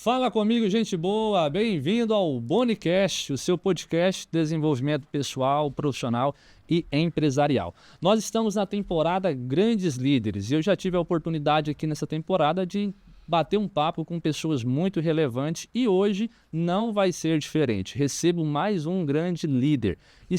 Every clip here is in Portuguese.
Fala comigo, gente boa! Bem-vindo ao Bonicast, o seu podcast de desenvolvimento pessoal, profissional e empresarial. Nós estamos na temporada Grandes Líderes e eu já tive a oportunidade aqui nessa temporada de bater um papo com pessoas muito relevantes e hoje não vai ser diferente. Recebo mais um grande líder. E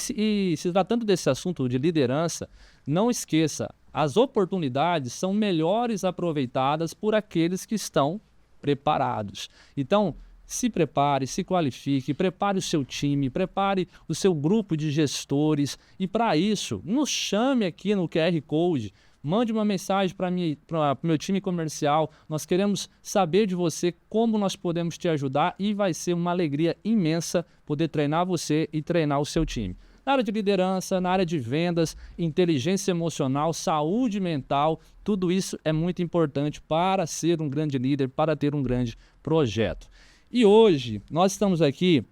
se tratando desse assunto de liderança, não esqueça, as oportunidades são melhores aproveitadas por aqueles que estão preparados. Então, se prepare, se qualifique, prepare o seu time, prepare o seu grupo de gestores e para isso, nos chame aqui no QR Code, mande uma mensagem para o meu time comercial, nós queremos saber de você como nós podemos te ajudar e vai ser uma alegria imensa poder treinar você e treinar o seu time. Na área de liderança, na área de vendas, inteligência emocional, saúde mental, tudo isso é muito importante para ser um grande líder, para ter um grande projeto. E hoje nós estamos aqui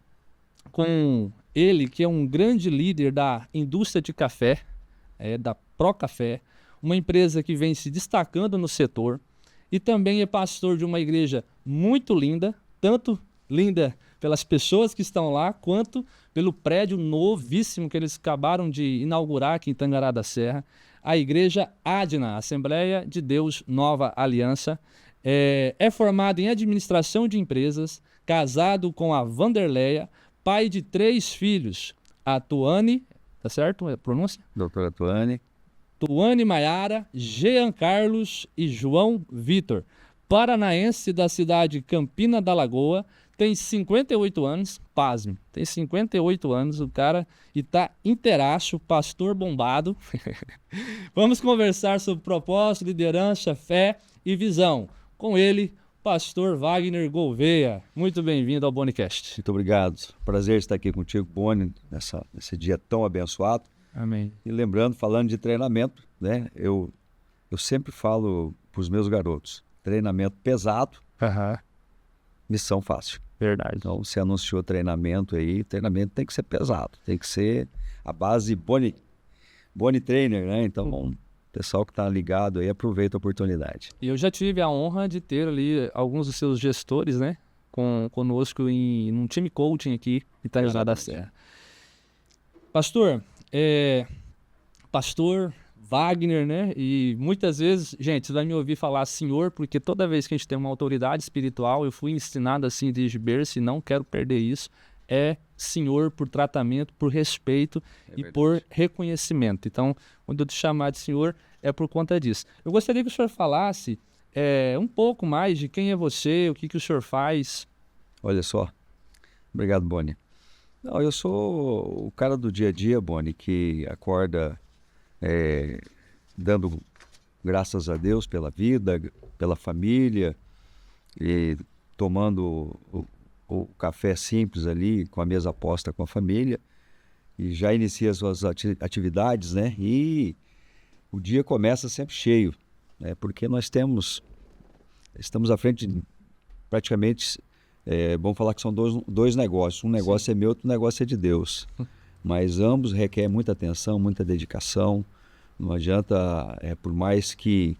com ele, que é um grande líder da indústria de café, da Procafé, uma empresa que vem se destacando no setor e também é pastor de uma igreja muito linda, tanto linda pelas pessoas que estão lá, quanto pelo prédio novíssimo que eles acabaram de inaugurar aqui em Tangará da Serra, a Igreja Adna, Assembleia de Deus Nova Aliança. É formado em administração de empresas, casado com a Vanderleia, pai de 3 filhos, a Tuane, tá certo a pronúncia? Doutora Tuane. Tuane Maiara, Jean Carlos e João Vitor. Paranaense da cidade Campina da Lagoa, tem 58 anos, pasme, tem 58 anos o cara e tá inteiraço, pastor bombado. Vamos conversar sobre propósito, liderança, fé e visão. Com ele, pastor Wagner Gouveia. Muito bem-vindo ao Bonicast. Muito obrigado. Prazer estar aqui contigo, Boni, nesse dia tão abençoado. Amém. E lembrando, falando de treinamento, né? Eu sempre falo para os meus garotos, treinamento pesado, missão fácil. Verdade. Então, você anunciou treinamento aí, treinamento tem que ser pesado, tem que ser a base Boni Trainer, né? Então, o pessoal que está ligado aí, aproveita a oportunidade. E eu já tive a honra de ter ali alguns dos seus gestores, né? Conosco num time coaching aqui em Tangará da Serra. Pastor, Pastor Wagner, né? E muitas vezes, gente, você vai me ouvir falar senhor, porque toda vez que a gente tem uma autoridade espiritual, eu fui ensinado assim desde berço e não quero perder isso, é senhor por tratamento, por respeito e por reconhecimento. Então, quando eu te chamar de senhor, é por conta disso. Eu gostaria que o senhor falasse um pouco mais de quem é você, o que o senhor faz. Olha só. Obrigado, Boni. Não, eu sou o cara do dia a dia, Boni, que acorda dando graças a Deus pela vida, pela família, e tomando o café simples ali, com a mesa posta com a família, e já inicia as suas atividades, né? E o dia começa sempre cheio, né? Porque estamos à frente de praticamente, vamos falar que são dois negócios. Um negócio é meu, outro negócio é de Deus. Mas ambos requerem muita atenção, muita dedicação. Não adianta, por mais que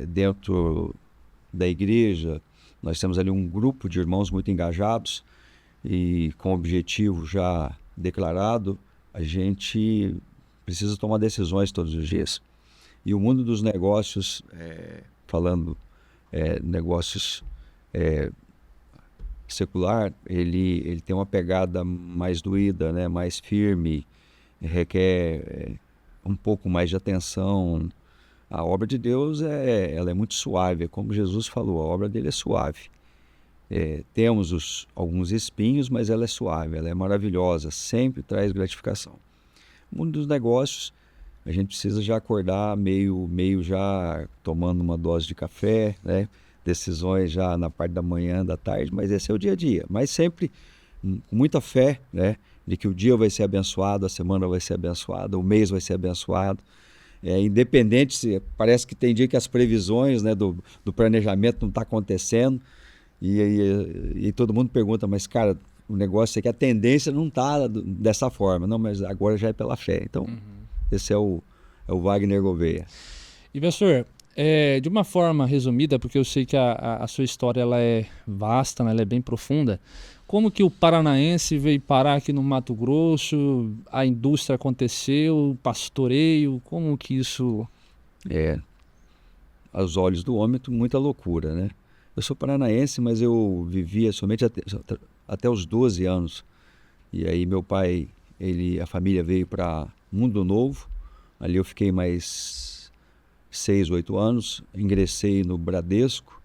dentro da igreja nós temos ali um grupo de irmãos muito engajados e com objetivo já declarado, a gente precisa tomar decisões todos os dias. E o mundo dos negócios, falando negócios secular, ele tem uma pegada mais doída, né? Mais firme, requer um pouco mais de atenção. A obra de Deus ela é muito suave, é como Jesus falou, a obra dele é suave. Temos alguns espinhos, mas ela é suave, ela é maravilhosa, sempre traz gratificação. No mundo dos negócios, a gente precisa já acordar meio já tomando uma dose de café, né? Decisões já na parte da manhã, da tarde, mas esse é o dia a dia. Mas sempre com muita fé, né? De que o dia vai ser abençoado, a semana vai ser abençoada, o mês vai ser abençoado. Independente, parece que tem dia que as previsões, né, do planejamento não está acontecendo e todo mundo pergunta, mas cara, o negócio é que a tendência não está dessa forma. Não, mas agora já é pela fé. Então, esse é o Wagner Gouveia. E, pastor, De uma forma resumida, porque eu sei que a sua história ela é vasta, né? Ela é bem profunda. Como que o paranaense veio parar aqui no Mato Grosso? A indústria aconteceu, o pastoreio, como que isso... É, aos olhos do homem, muita loucura, né? Eu sou paranaense, mas eu vivia somente até os 12 anos. E aí meu pai, a família veio para Mundo Novo. Ali eu fiquei mais 6, 8 anos. Ingressei no Bradesco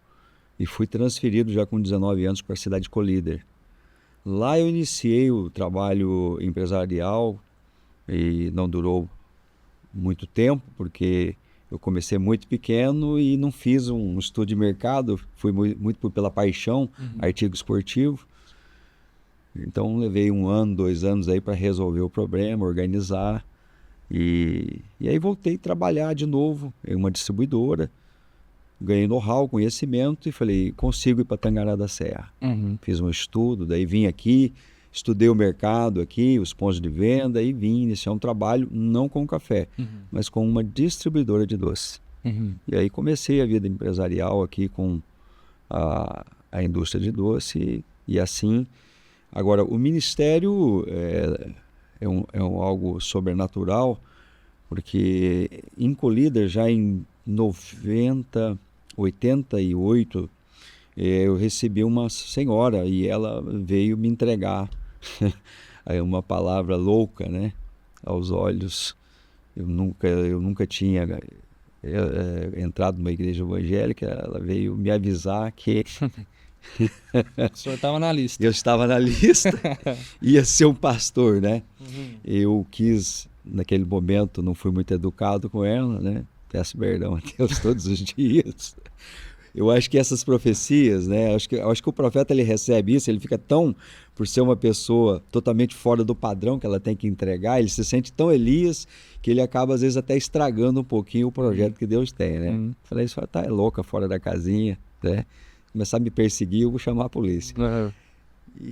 e fui transferido já com 19 anos para a cidade de Colíder. Lá eu iniciei o trabalho empresarial e não durou muito tempo, porque eu comecei muito pequeno e não fiz um estudo de mercado, fui muito pela paixão, artigo esportivo. Então levei 1 ano, 2 anos aí para resolver o problema, organizar. E aí voltei a trabalhar de novo em uma distribuidora. Ganhei know-how, conhecimento e falei, consigo ir para Tangará da Serra. Fiz um estudo, daí vim aqui, estudei o mercado aqui, os pontos de venda e vim iniciar um trabalho, não com café, mas com uma distribuidora de doce. E aí comecei a vida empresarial aqui com a indústria de doce e assim. Agora, o ministério é algo sobrenatural, porque em Colíder, já em 88, eu recebi uma senhora e ela veio me entregar uma palavra louca, né? Aos olhos. Eu nunca tinha entrado numa igreja evangélica. Ela veio me avisar que O senhor estava na lista. eu estava na lista, ia ser um pastor, né? Eu quis, naquele momento, não fui muito educado com ela, né? Peço perdão a Deus todos os dias. Eu acho que essas profecias, né? Acho que o profeta ele recebe isso, ele fica tão, por ser uma pessoa totalmente fora do padrão que ela tem que entregar, ele se sente tão Elias que ele acaba às vezes até estragando um pouquinho o projeto que Deus tem, né? Falei, isso tá louca fora da casinha, né? Começar a me perseguir, eu vou chamar a polícia.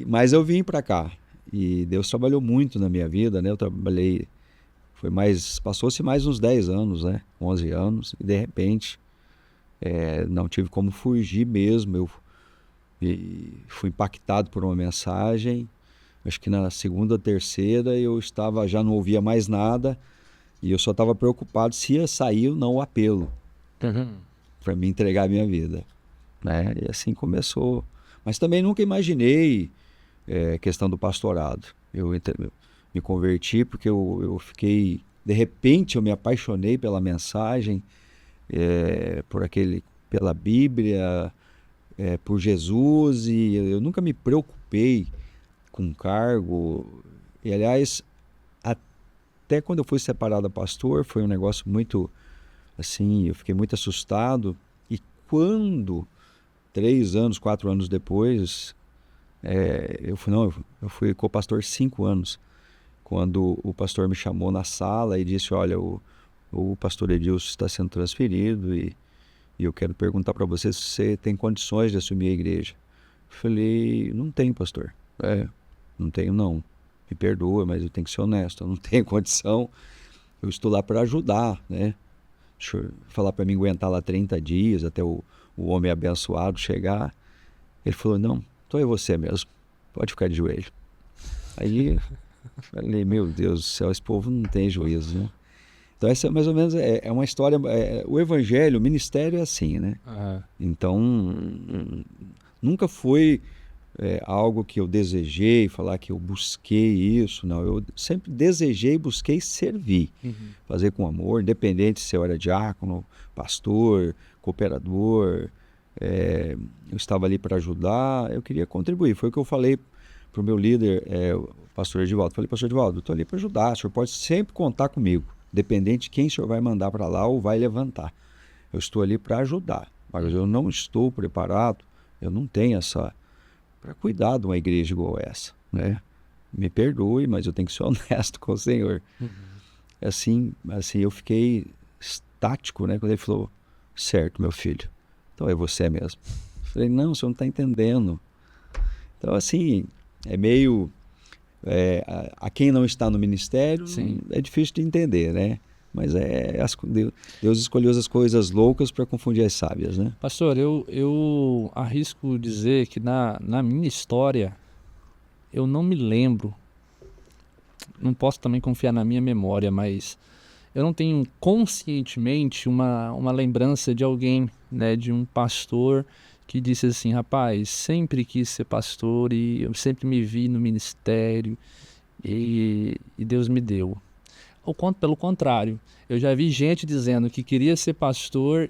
Mas eu vim para cá e Deus trabalhou muito na minha vida, né? Eu trabalhei, passou-se mais uns 10 anos, né? 11 anos e de repente não tive como fugir mesmo. Eu fui impactado por uma mensagem. Acho que na segunda, terceira eu já não ouvia mais nada e eu só estava preocupado se ia sair ou não o apelo para me entregar a minha vida, né? E assim começou. Mas também nunca imaginei questão do pastorado. Eu me converti porque eu fiquei, de repente eu me apaixonei pela mensagem, pela Bíblia, por Jesus, e eu nunca me preocupei com cargo. E aliás, até quando eu fui separado a pastor, foi um negócio muito assim, eu fiquei muito assustado. E quando 3 anos, 4 anos depois, eu fui co-pastor 5 anos, quando o pastor me chamou na sala e disse, olha, o pastor Edilson está sendo transferido e eu quero perguntar para você se você tem condições de assumir a igreja. Eu falei, não tenho, pastor. Não tenho, não. Me perdoa, mas eu tenho que ser honesto. Eu não tenho condição. Eu estou lá para ajudar, né? Deixa eu falar para mim aguentar lá 30 dias até o homem abençoado chegar. Ele falou, não, então é você mesmo. Pode ficar de joelho. Aí falei, meu Deus do céu, esse povo não tem juízo, né? Então essa mais ou menos é uma história, o evangelho, o ministério é assim, né? Então nunca foi algo que eu desejei, falar que eu busquei isso, não, eu sempre desejei, busquei servir, fazer com amor, independente se eu era diácono, pastor, cooperador, eu estava ali para ajudar, eu queria contribuir, foi o que eu falei para o meu líder, o pastor Edivaldo. Falei, pastor Edivaldo, eu estou ali para ajudar, o senhor pode sempre contar comigo, independente de quem o senhor vai mandar para lá ou vai levantar. Eu estou ali para ajudar, mas eu não estou preparado, eu não tenho para cuidar de uma igreja igual essa, né? Me perdoe, mas eu tenho que ser honesto com o Senhor. Assim eu fiquei estático, né? Quando ele falou, certo, meu filho, então é você mesmo. Eu falei, não, o senhor não está entendendo. Então, assim, é meio... a quem não está no ministério, é difícil de entender, né? Mas Deus escolheu as coisas loucas para confundir as sábias, né? Pastor, eu arrisco dizer que na minha história, eu não me lembro, não posso também confiar na minha memória, mas eu não tenho conscientemente uma lembrança de alguém, né, de um pastor que disse assim, rapaz, sempre quis ser pastor e eu sempre me vi no ministério e Deus me deu. Pelo contrário, eu já vi gente dizendo que queria ser pastor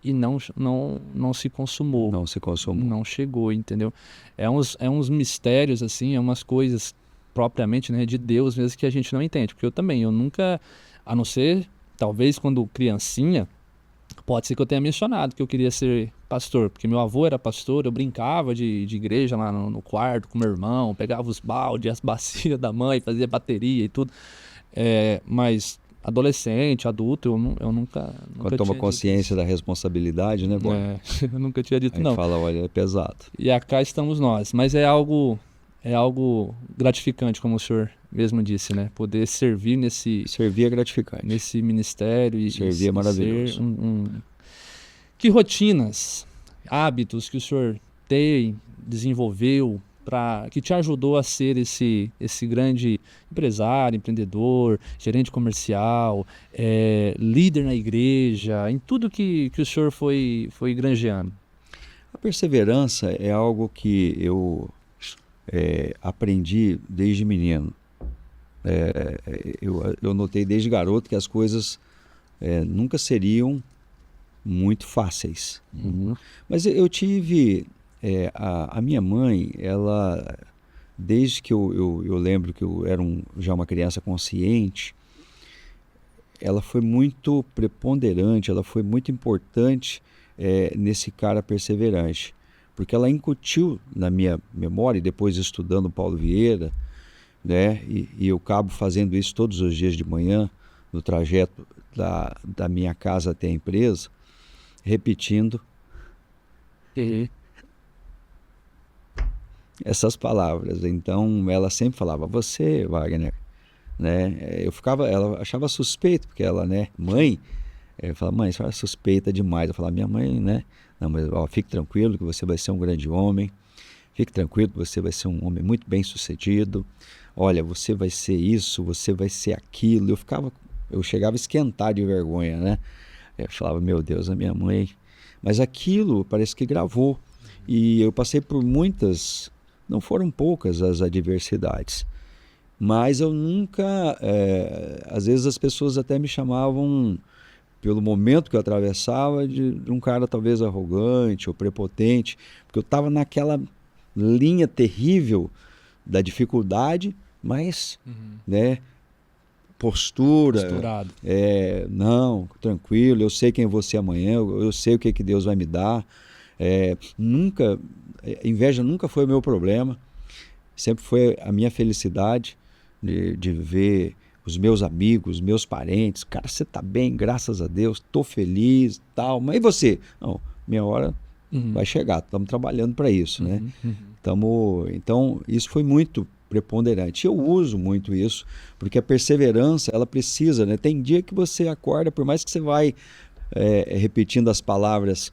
e não se consumou. Não se consumou. Não chegou, entendeu? É uns mistérios, assim, é umas coisas propriamente, né, de Deus mesmo que a gente não entende. Porque eu nunca, a não ser, talvez quando criancinha, pode ser que eu tenha mencionado que eu queria ser pastor, porque meu avô era pastor, eu brincava de igreja lá no quarto com meu irmão, pegava os baldes, as bacias da mãe, fazia bateria e tudo. Mas adolescente, adulto, eu nunca Quando toma consciência da responsabilidade, né, Boni? Eu nunca tinha dito Aí não. fala, olha, é pesado. E cá estamos nós. Mas é algo gratificante, como o senhor mesmo disse, né? Poder servir Servir é gratificante. nesse ministério e Servir é maravilhoso. ser Que rotinas, hábitos que o senhor desenvolveu, que te ajudou a ser esse grande empresário, empreendedor, gerente comercial, líder na igreja, em tudo que o senhor foi granjeando? A perseverança é algo que eu aprendi desde menino. Eu notei desde garoto que as coisas nunca seriam muito fáceis. Uhum. Mas eu tive... a minha mãe, ela, desde que eu lembro que eu era já uma criança consciente, ela foi muito preponderante, ela foi muito importante nesse cara perseverante, porque ela incutiu na minha memória, e depois estudando Paulo Vieira, né, e eu acabo fazendo isso todos os dias de manhã, no trajeto da minha casa até a empresa, repetindo essas palavras. Então ela sempre falava, você, Wagner, né? Ela achava suspeito, porque ela, né, mãe, eu falava, mãe, isso é suspeita demais. Eu falava, minha mãe, né? Não, mas fique tranquilo que você vai ser um grande homem, fique tranquilo que você vai ser um homem muito bem sucedido, olha, você vai ser isso, você vai ser aquilo. Eu chegava a esquentar de vergonha, né? Eu falava, meu Deus, a minha mãe. Mas aquilo parece que gravou. E eu passei por muitas, não foram poucas as adversidades, mas eu nunca, às vezes as pessoas até me chamavam, pelo momento que eu atravessava, de um cara talvez arrogante ou prepotente, porque eu estava naquela linha terrível da dificuldade, mas, né, postura, não, tranquilo, eu sei quem eu vou ser amanhã, eu sei o que Deus vai me dar. Inveja nunca foi o meu problema, sempre foi a minha felicidade de ver os meus amigos, meus parentes, cara, você tá bem, graças a Deus, tô feliz, tal, mas e você? Não, minha hora vai chegar, estamos trabalhando para isso, né? Então, isso foi muito preponderante. Eu uso muito isso, porque a perseverança, ela precisa, né? Tem dia que você acorda, por mais que você vai repetindo as palavras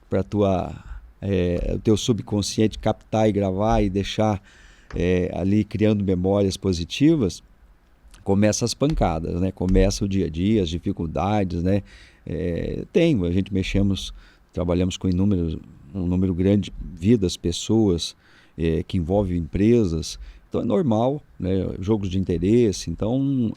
para o teu subconsciente captar e gravar e deixar ali criando memórias positivas, começa as pancadas, né? Começa o dia a dia, as dificuldades, né? A gente trabalhamos com um número grande de vidas, pessoas que envolvem empresas, então é normal, né? Jogos de interesse, então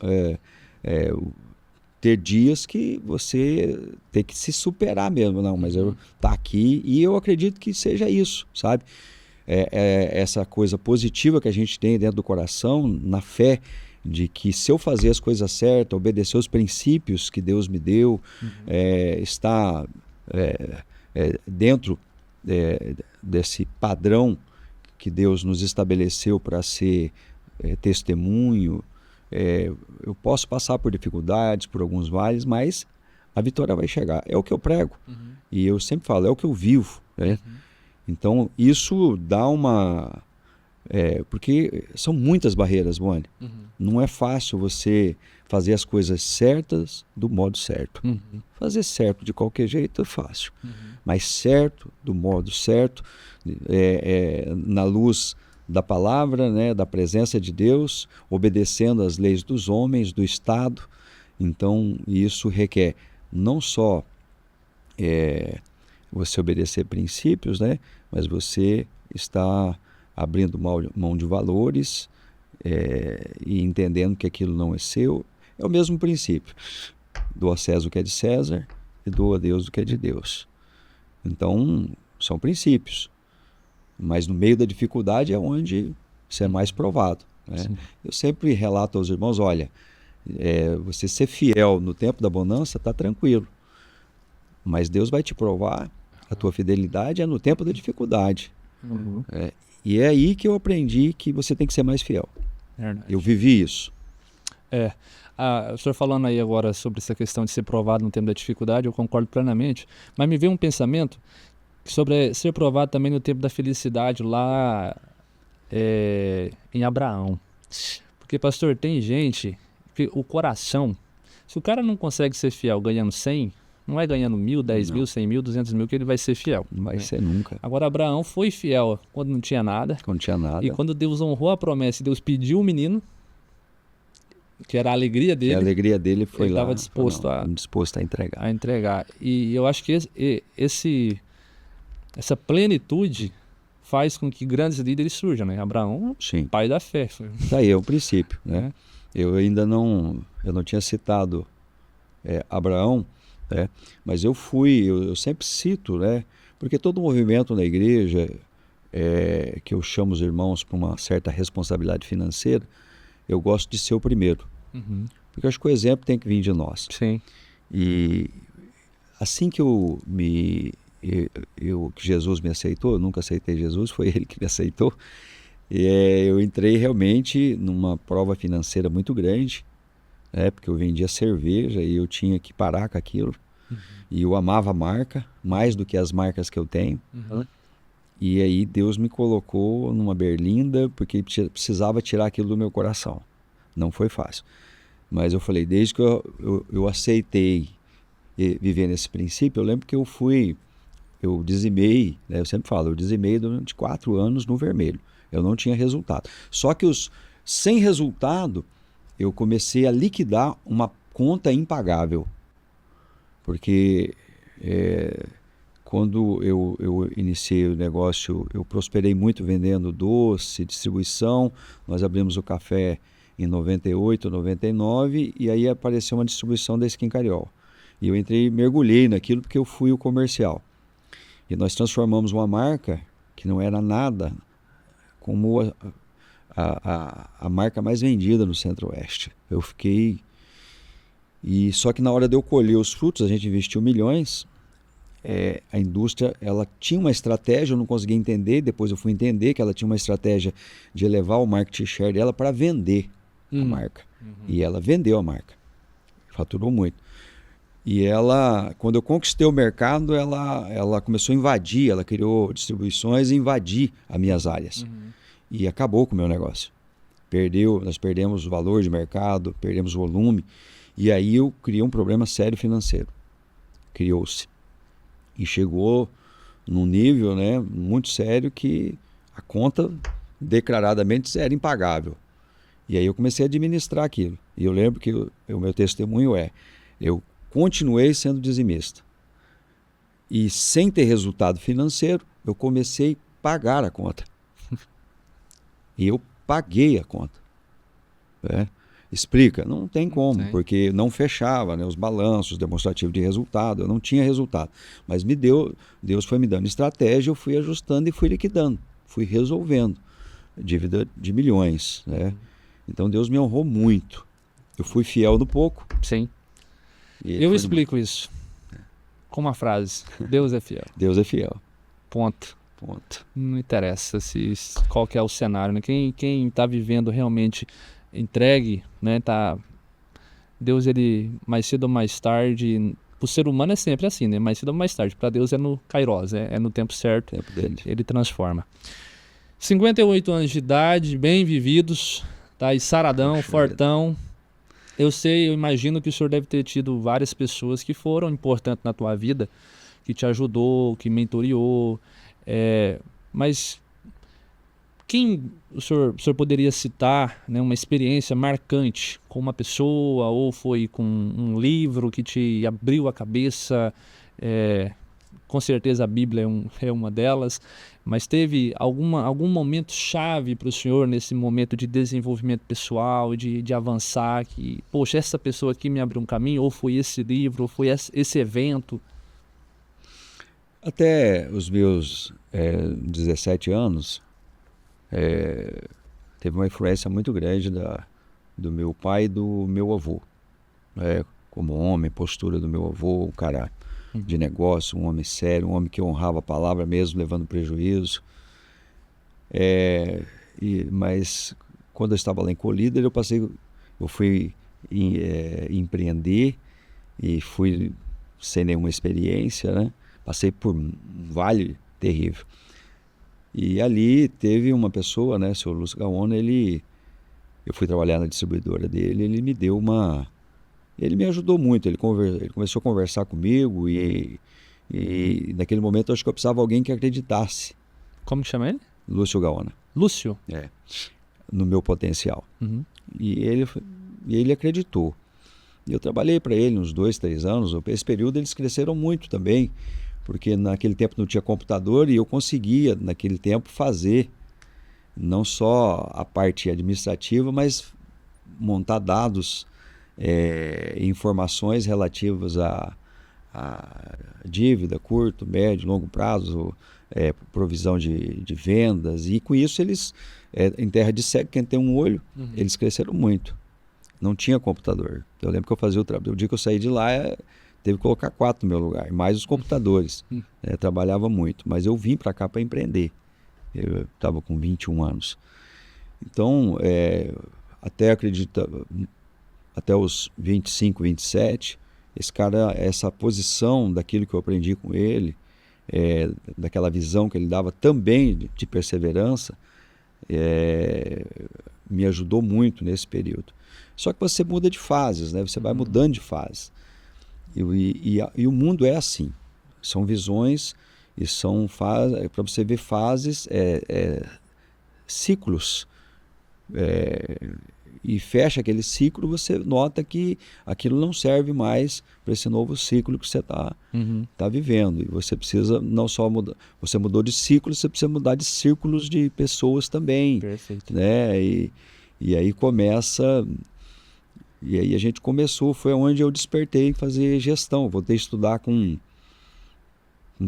ter dias que você tem que se superar mesmo, não, mas eu tá aqui e eu acredito que seja isso, sabe? Essa coisa positiva que a gente tem dentro do coração, na fé de que se eu fazer as coisas certas, obedecer os princípios que Deus me deu, estar dentro desse padrão que Deus nos estabeleceu para ser testemunho, eu posso passar por dificuldades, por alguns vales, mas a vitória vai chegar. É o que eu prego. E eu sempre falo, é o que eu vivo, né? Então, isso dá uma Porque são muitas barreiras, Boni. Não é fácil você fazer as coisas certas do modo certo. Fazer certo de qualquer jeito é fácil. Mas certo, do modo certo, na luz da palavra, né, da presença de Deus, obedecendo às leis dos homens, do Estado. Então, isso requer não só você obedecer princípios, né, mas você está abrindo mão de valores e entendendo que aquilo não é seu. É o mesmo princípio. Doa a César o que é de César e doa a Deus o que é de Deus. Então, são princípios. Mas no meio da dificuldade é onde isso é mais provado, né? Eu sempre relato aos irmãos, olha, você ser fiel no tempo da bonança está tranquilo. Mas Deus vai te provar a tua fidelidade no tempo da dificuldade. E é aí que eu aprendi que você tem que ser mais fiel. Verdade. Eu vivi isso. O senhor falando aí agora sobre essa questão de ser provado no tempo da dificuldade, eu concordo plenamente, mas me veio um pensamento sobre ser provado também no tempo da felicidade lá em Abraão. Porque, pastor, tem gente que o coração, se o cara não consegue ser fiel ganhando 100, não é ganhando 1.000, 10.000, 100.000, 200.000 que ele vai ser fiel. Não vai ser nunca. Agora, Abraão foi fiel quando não tinha nada. Quando não tinha nada. E quando Deus honrou a promessa e Deus pediu o menino, que era a alegria dele. E a alegria dele foi ele lá. Estava disposto a entregar. E eu acho que essa plenitude faz com que grandes líderes surjam, né? Abraão, sim, pai da fé. Tá aí, é o princípio, né? Eu ainda não tinha citado Abraão, né? Mas eu sempre cito, né? Porque todo movimento na igreja, que eu chamo os irmãos para uma certa responsabilidade financeira, eu gosto de ser o primeiro. Porque eu acho que o exemplo tem que vir de nós. Sim. E assim que que Jesus me aceitou, eu nunca aceitei Jesus, foi ele que me aceitou, eu entrei realmente numa prova financeira muito grande, porque eu vendia cerveja e eu tinha que parar com aquilo. E eu amava a marca, mais do que as marcas que eu tenho. E aí Deus me colocou numa berlinda, porque precisava tirar aquilo do meu coração. Não foi fácil. Mas eu falei, desde que eu aceitei viver nesse princípio, eu lembro que eu dizimei, né? Eu sempre falo, eu dizimei durante 4 anos no vermelho. Eu não tinha resultado. Só que sem resultado, eu comecei a liquidar uma conta impagável. Porque quando eu iniciei o negócio, eu prosperei muito vendendo doce, distribuição. Nós abrimos o café em 98, 99, e aí apareceu uma distribuição da Skin Cariol. E eu mergulhei naquilo porque eu fui o comercial. E nós transformamos uma marca que não era nada como a marca mais vendida no Centro-Oeste. Eu fiquei... Só que na hora de eu colher os frutos, a gente investiu milhões. A indústria, ela tinha uma estratégia, eu não conseguia entender. Depois eu fui entender que ela tinha uma estratégia de elevar o market share dela para vender a marca. E ela vendeu a marca. Faturou muito. E ela, quando eu conquistei o mercado, ela começou a invadir, ela criou distribuições e invadir as minhas áreas. E acabou com o meu negócio. Nós perdemos o valor de mercado, perdemos o volume. E aí eu criei um problema sério financeiro. Criou-se. E chegou num nível, né, muito sério que a conta declaradamente era impagável. E aí eu comecei a administrar aquilo. E eu lembro que o meu testemunho eu continuei sendo dizimista. E sem ter resultado financeiro, eu comecei a pagar a conta. E eu paguei a conta. Explica? Não tem como, porque não fechava, né, os balanços demonstrativos de resultado, eu não tinha resultado. Mas Deus foi me dando estratégia, eu fui ajustando e fui liquidando, fui resolvendo dívida de milhões, né? Então Deus me honrou muito. Eu fui fiel no pouco. Sim. Eu explico isso com uma frase: Deus é fiel. Deus é fiel. Ponto. Não interessa qual que é o cenário, né? Quem está vivendo realmente entregue, né? Deus, ele mais cedo ou mais tarde, o ser humano é sempre assim, né? Mais cedo ou mais tarde. Para Deus é no Kairos, é no tempo certo. Tempo dele. Ele transforma. 58 anos de idade, bem vividos, tá aí saradão, Poxa fortão. Eu sei, eu imagino que o senhor deve ter tido várias pessoas que foram importantes na tua vida, que te ajudou, que mentoriou, mas quem o senhor poderia citar, né, uma experiência marcante com uma pessoa, ou foi com um livro que te abriu a cabeça? Com certeza a Bíblia é uma delas, mas teve algum momento chave para o senhor nesse momento de desenvolvimento pessoal, de avançar, que, poxa, essa pessoa aqui me abriu um caminho, ou foi esse livro, ou foi esse evento? Até os meus 17 anos, teve uma influência muito grande do meu pai e do meu avô. Como homem, postura do meu avô, um cara de negócio, um homem sério, um homem que honrava a palavra mesmo levando prejuízo. Mas quando eu estava lá em Colíder, eu fui empreender e fui sem nenhuma experiência, né? Passei por um vale terrível. E ali teve uma pessoa, né, o senhor Lúcio Gaona, eu fui trabalhar na distribuidora dele, ele me ajudou muito, ele começou a conversar comigo e naquele momento eu acho que eu precisava de alguém que acreditasse. Como que chama ele? Lúcio Gaona. Lúcio? No meu potencial. Uhum. E ele acreditou. E eu trabalhei para ele uns 2, 3 anos. Esse período eles cresceram muito também, porque naquele tempo não tinha computador e eu conseguia, naquele tempo, fazer não só a parte administrativa, mas montar dados, informações relativas a dívida, curto, médio, longo prazo, provisão de vendas. E com isso eles, em terra de cego, quem tem um olho, eles cresceram muito. Não tinha computador. Eu lembro que eu fazia o trabalho. O dia que eu saí de lá, teve que colocar 4 no meu lugar, mais os computadores. Trabalhava muito, mas eu vim para cá para empreender. Eu estava com 21 anos. Então, até os 25, 27, esse cara, essa posição daquilo que eu aprendi com ele, daquela visão que ele dava também de perseverança, me ajudou muito nesse período. Só que você muda de fases, né? Você vai mudando de fase. E o mundo é assim. São visões e são fases, para você ver fases, ciclos. E fecha aquele ciclo, você nota que aquilo não serve mais para esse novo ciclo que você está vivendo. E você precisa não só mudar, você mudou de ciclo, você precisa mudar de círculos de pessoas também. Perfeito. Né? E aí começa... E aí a gente começou, foi onde eu despertei em fazer gestão. Voltei a estudar com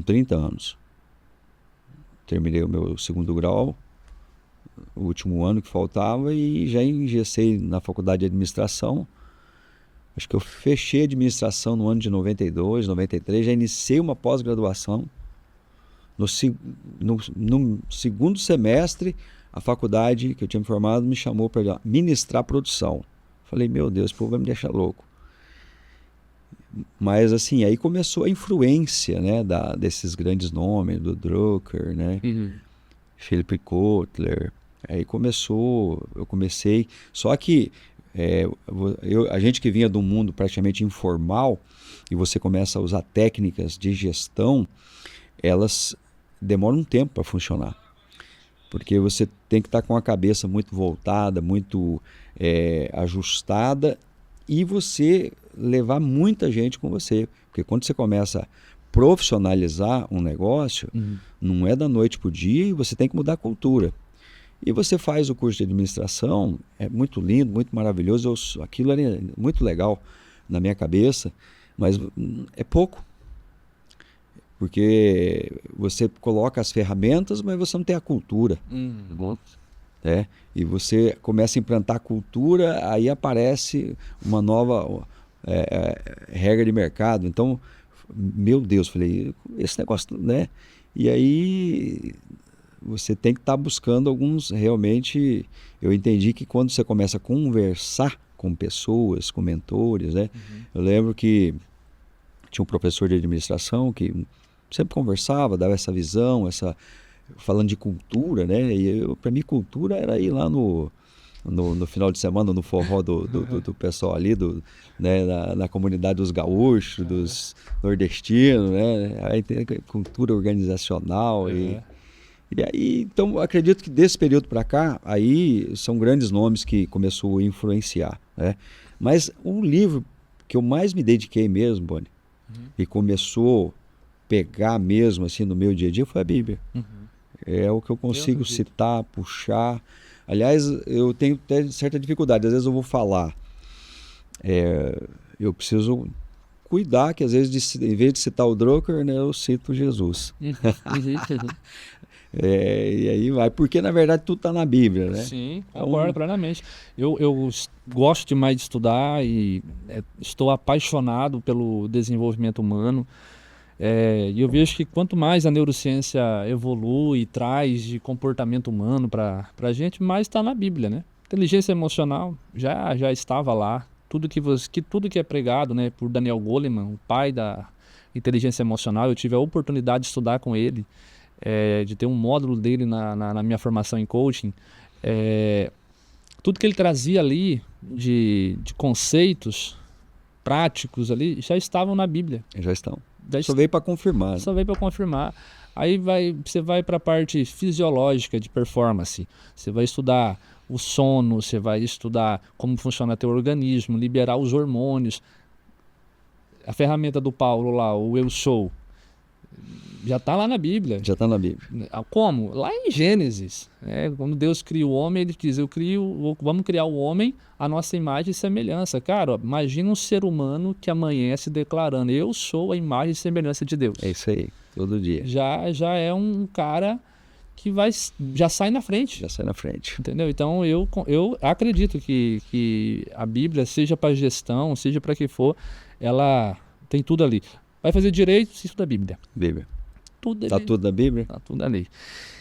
30 anos. Terminei o meu segundo grau, o último ano que faltava, e já ingressei na faculdade de administração. Acho que eu fechei a administração no ano de 92, 93, já iniciei uma pós-graduação. No segundo semestre, a faculdade que eu tinha me formado me chamou para ministrar produção. Falei, meu Deus, o povo vai me deixar louco. Mas assim, aí começou a influência, né, desses grandes nomes, do Drucker, né, Philip Kotler. Aí eu comecei, só que a gente que vinha de um mundo praticamente informal, e você começa a usar técnicas de gestão, elas demoram um tempo para funcionar. Porque você tem que estar com a cabeça muito voltada, muito ajustada, e você levar muita gente com você. Porque quando você começa a profissionalizar um negócio, não é da noite para o dia, e você tem que mudar a cultura. E você faz o curso de administração, é muito lindo, muito maravilhoso, aquilo era muito legal na minha cabeça, mas é pouco. Porque você coloca as ferramentas, mas você não tem a cultura. E você começa a implantar a cultura, aí aparece uma nova regra de mercado. Então, meu Deus, falei, esse negócio, né? E aí você tem que estar buscando alguns, realmente, eu entendi que quando você começa a conversar com pessoas, com mentores, né? Eu lembro que tinha um professor de administração que sempre conversava, dava essa visão, falando de cultura, né? E para mim cultura era ir lá no final de semana, no forró do pessoal ali, né, na comunidade dos gaúchos, dos nordestinos, né? Aí tem a cultura organizacional. E aí, então, acredito que desse período para cá, aí são grandes nomes que começou a influenciar, né? Mas um livro que eu mais me dediquei mesmo, Boni, e começou a pegar mesmo assim no meu dia a dia foi a Bíblia. É o que eu consigo citar, puxar. Aliás, eu tenho até certa dificuldade. Às vezes eu vou falar. Eu preciso cuidar que às vezes, em vez de citar o Drucker, né, eu cito Jesus. E aí vai. Porque, na verdade, tudo está na Bíblia, né? Sim, concordo plenamente. Eu gosto demais de estudar e estou apaixonado pelo desenvolvimento humano. E eu vejo que quanto mais a neurociência evolui e traz de comportamento humano para a gente, mais está na Bíblia, né? Inteligência emocional já estava lá. Tudo que é pregado, né, por Daniel Goleman, o pai da inteligência emocional, eu tive a oportunidade de estudar com ele, de ter um módulo dele na minha formação em coaching. Tudo que ele trazia ali de conceitos práticos ali já estavam na Bíblia. Já estão. Só veio para confirmar. Só veio para confirmar. Aí você vai para a parte fisiológica de performance. Você vai estudar o sono, você vai estudar como funciona teu organismo, liberar os hormônios. A ferramenta do Paulo lá, o Eu Sou, já está lá na Bíblia. Já está na Bíblia. Como? Lá em Gênesis. Quando Deus cria o homem, ele diz, vamos criar o homem à nossa imagem e semelhança. Cara, imagina um ser humano que amanhece declarando, eu sou a imagem e semelhança de Deus. É isso aí, todo dia. Já é um cara que já sai na frente. Já sai na frente. Entendeu? Então eu acredito que a Bíblia, seja para gestão, seja para que for, ela tem tudo ali. Vai fazer direito, se estuda a Bíblia. Bíblia. Está tudo na Bíblia? Está tudo ali.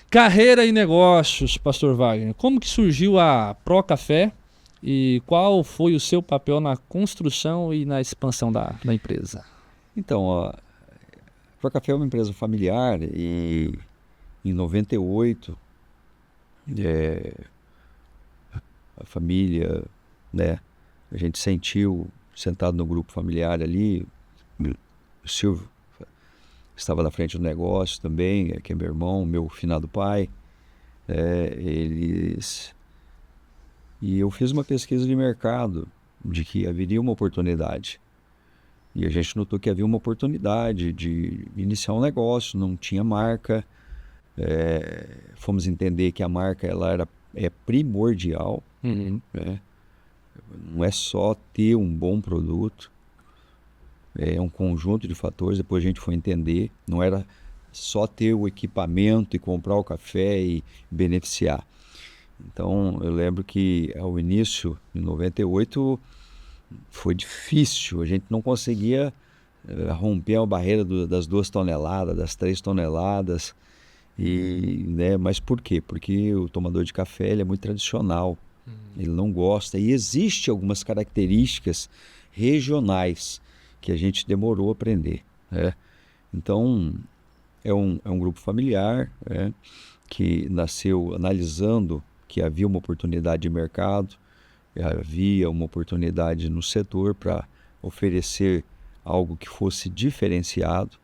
Carreira e negócios, Pastor Wagner. Como que surgiu a Pro Café e qual foi o seu papel na construção e na expansão da empresa? Então, a Pro Café é uma empresa familiar e em 98 a família, né, a gente sentiu, sentado no grupo familiar ali, o Silvio estava na frente do negócio também, que é meu irmão, meu finado pai. E eu fiz uma pesquisa de mercado de que haveria uma oportunidade. E a gente notou que havia uma oportunidade de iniciar um negócio, não tinha marca. Fomos entender que a marca é primordial. Né? Não é só ter um bom produto. É um conjunto de fatores, depois a gente foi entender, não era só ter o equipamento e comprar o café e beneficiar. Então eu lembro que ao início, em 98, foi difícil, a gente não conseguia romper a barreira das 2 toneladas, das 3 toneladas, né, mas por quê? Porque o tomador de café ele é muito tradicional, ele não gosta, e existe algumas características regionais que a gente demorou a aprender. Então, é um grupo familiar que nasceu analisando que havia uma oportunidade de mercado, havia uma oportunidade no setor para oferecer algo que fosse diferenciado.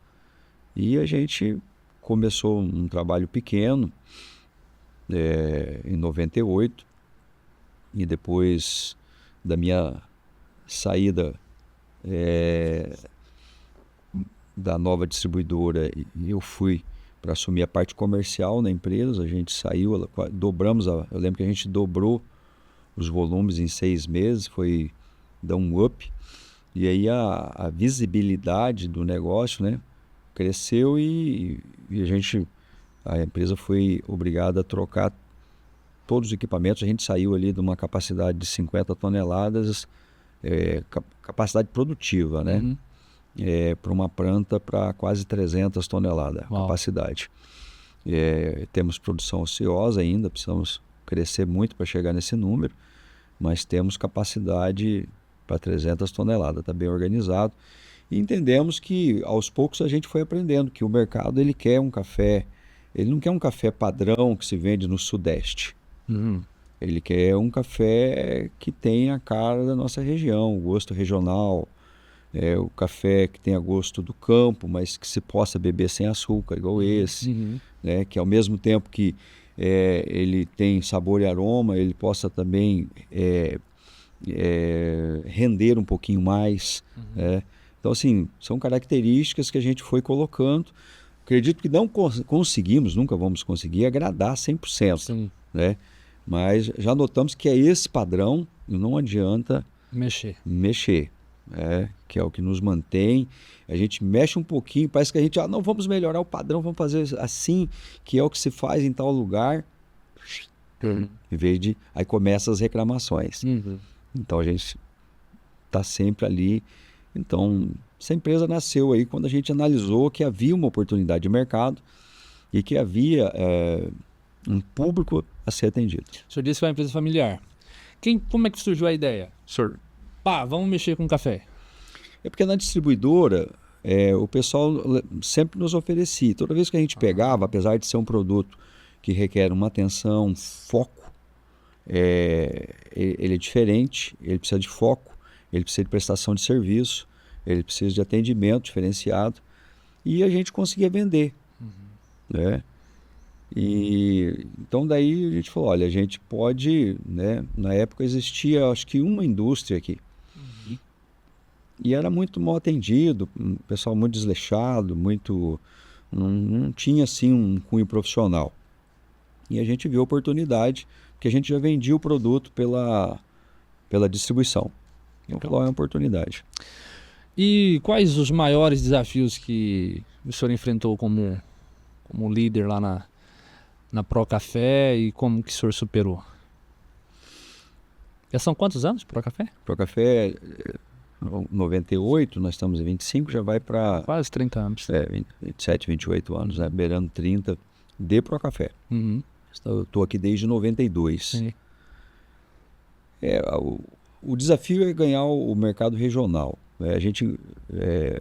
E a gente começou um trabalho pequeno em 98, e depois da minha saída da nova distribuidora, eu fui para assumir a parte comercial na empresa. A gente saiu, dobramos, eu lembro que a gente dobrou os volumes em 6 meses, foi dar um up, e aí a visibilidade do negócio, né, cresceu e a empresa foi obrigada a trocar todos os equipamentos. A gente saiu ali de uma capacidade de 50 toneladas, capacidade produtiva, né? Para uma planta para quase 300 toneladas. Uau. Capacidade. Temos produção ociosa ainda, precisamos crescer muito para chegar nesse número, mas temos capacidade para 300 toneladas, está bem organizado. E entendemos que aos poucos a gente foi aprendendo que o mercado ele quer um café ele não quer um café padrão que se vende no Sudeste. Uhum. Ele quer um café que tenha a cara da nossa região, o gosto regional, o café que tenha gosto do campo, mas que se possa beber sem açúcar, igual esse, Uhum. né? Que ao mesmo tempo que ele tem sabor e aroma, ele possa também render um pouquinho mais, né? Então, assim, são características que a gente foi colocando. Acredito que não conseguimos, nunca vamos conseguir agradar 100%, Sim. né? Mas já notamos que é esse padrão e não adianta Mexer. que é o que nos mantém. A gente mexe um pouquinho, parece que a gente, não, vamos melhorar o padrão, vamos fazer assim, que é o que se faz em tal lugar, em vez de... Aí começam as reclamações. Uhum. Então a gente está sempre ali. Então, essa empresa nasceu aí quando a gente analisou que havia uma oportunidade de mercado e que havia um público a ser atendido. O senhor disse que é uma empresa familiar. Como é que surgiu a ideia? Senhor, vamos mexer com café. É porque na distribuidora, o pessoal sempre nos oferecia. Toda vez que a gente pegava, apesar de ser um produto que requer uma atenção, um foco, ele é diferente, ele precisa de foco, ele precisa de prestação de serviço, ele precisa de atendimento diferenciado, e a gente conseguia vender, né? E então daí a gente falou, olha, a gente pode, né? Na época existia, acho que uma indústria aqui, e era muito mal atendido, um pessoal muito desleixado, não tinha assim um cunho profissional. E a gente viu a oportunidade, porque a gente já vendia o produto pela distribuição. Então falou, é uma oportunidade. E quais os maiores desafios que o senhor enfrentou como líder lá na Pro Café e como que o senhor superou? Já são quantos anos Pro Café? Pro Café, 98, nós estamos em 25, já vai para Quase 30 anos. 27, 28 anos, né? Beirando 30 de Pro Café. Uhum. Eu estou aqui desde 92. Sim. O desafio é ganhar o mercado regional.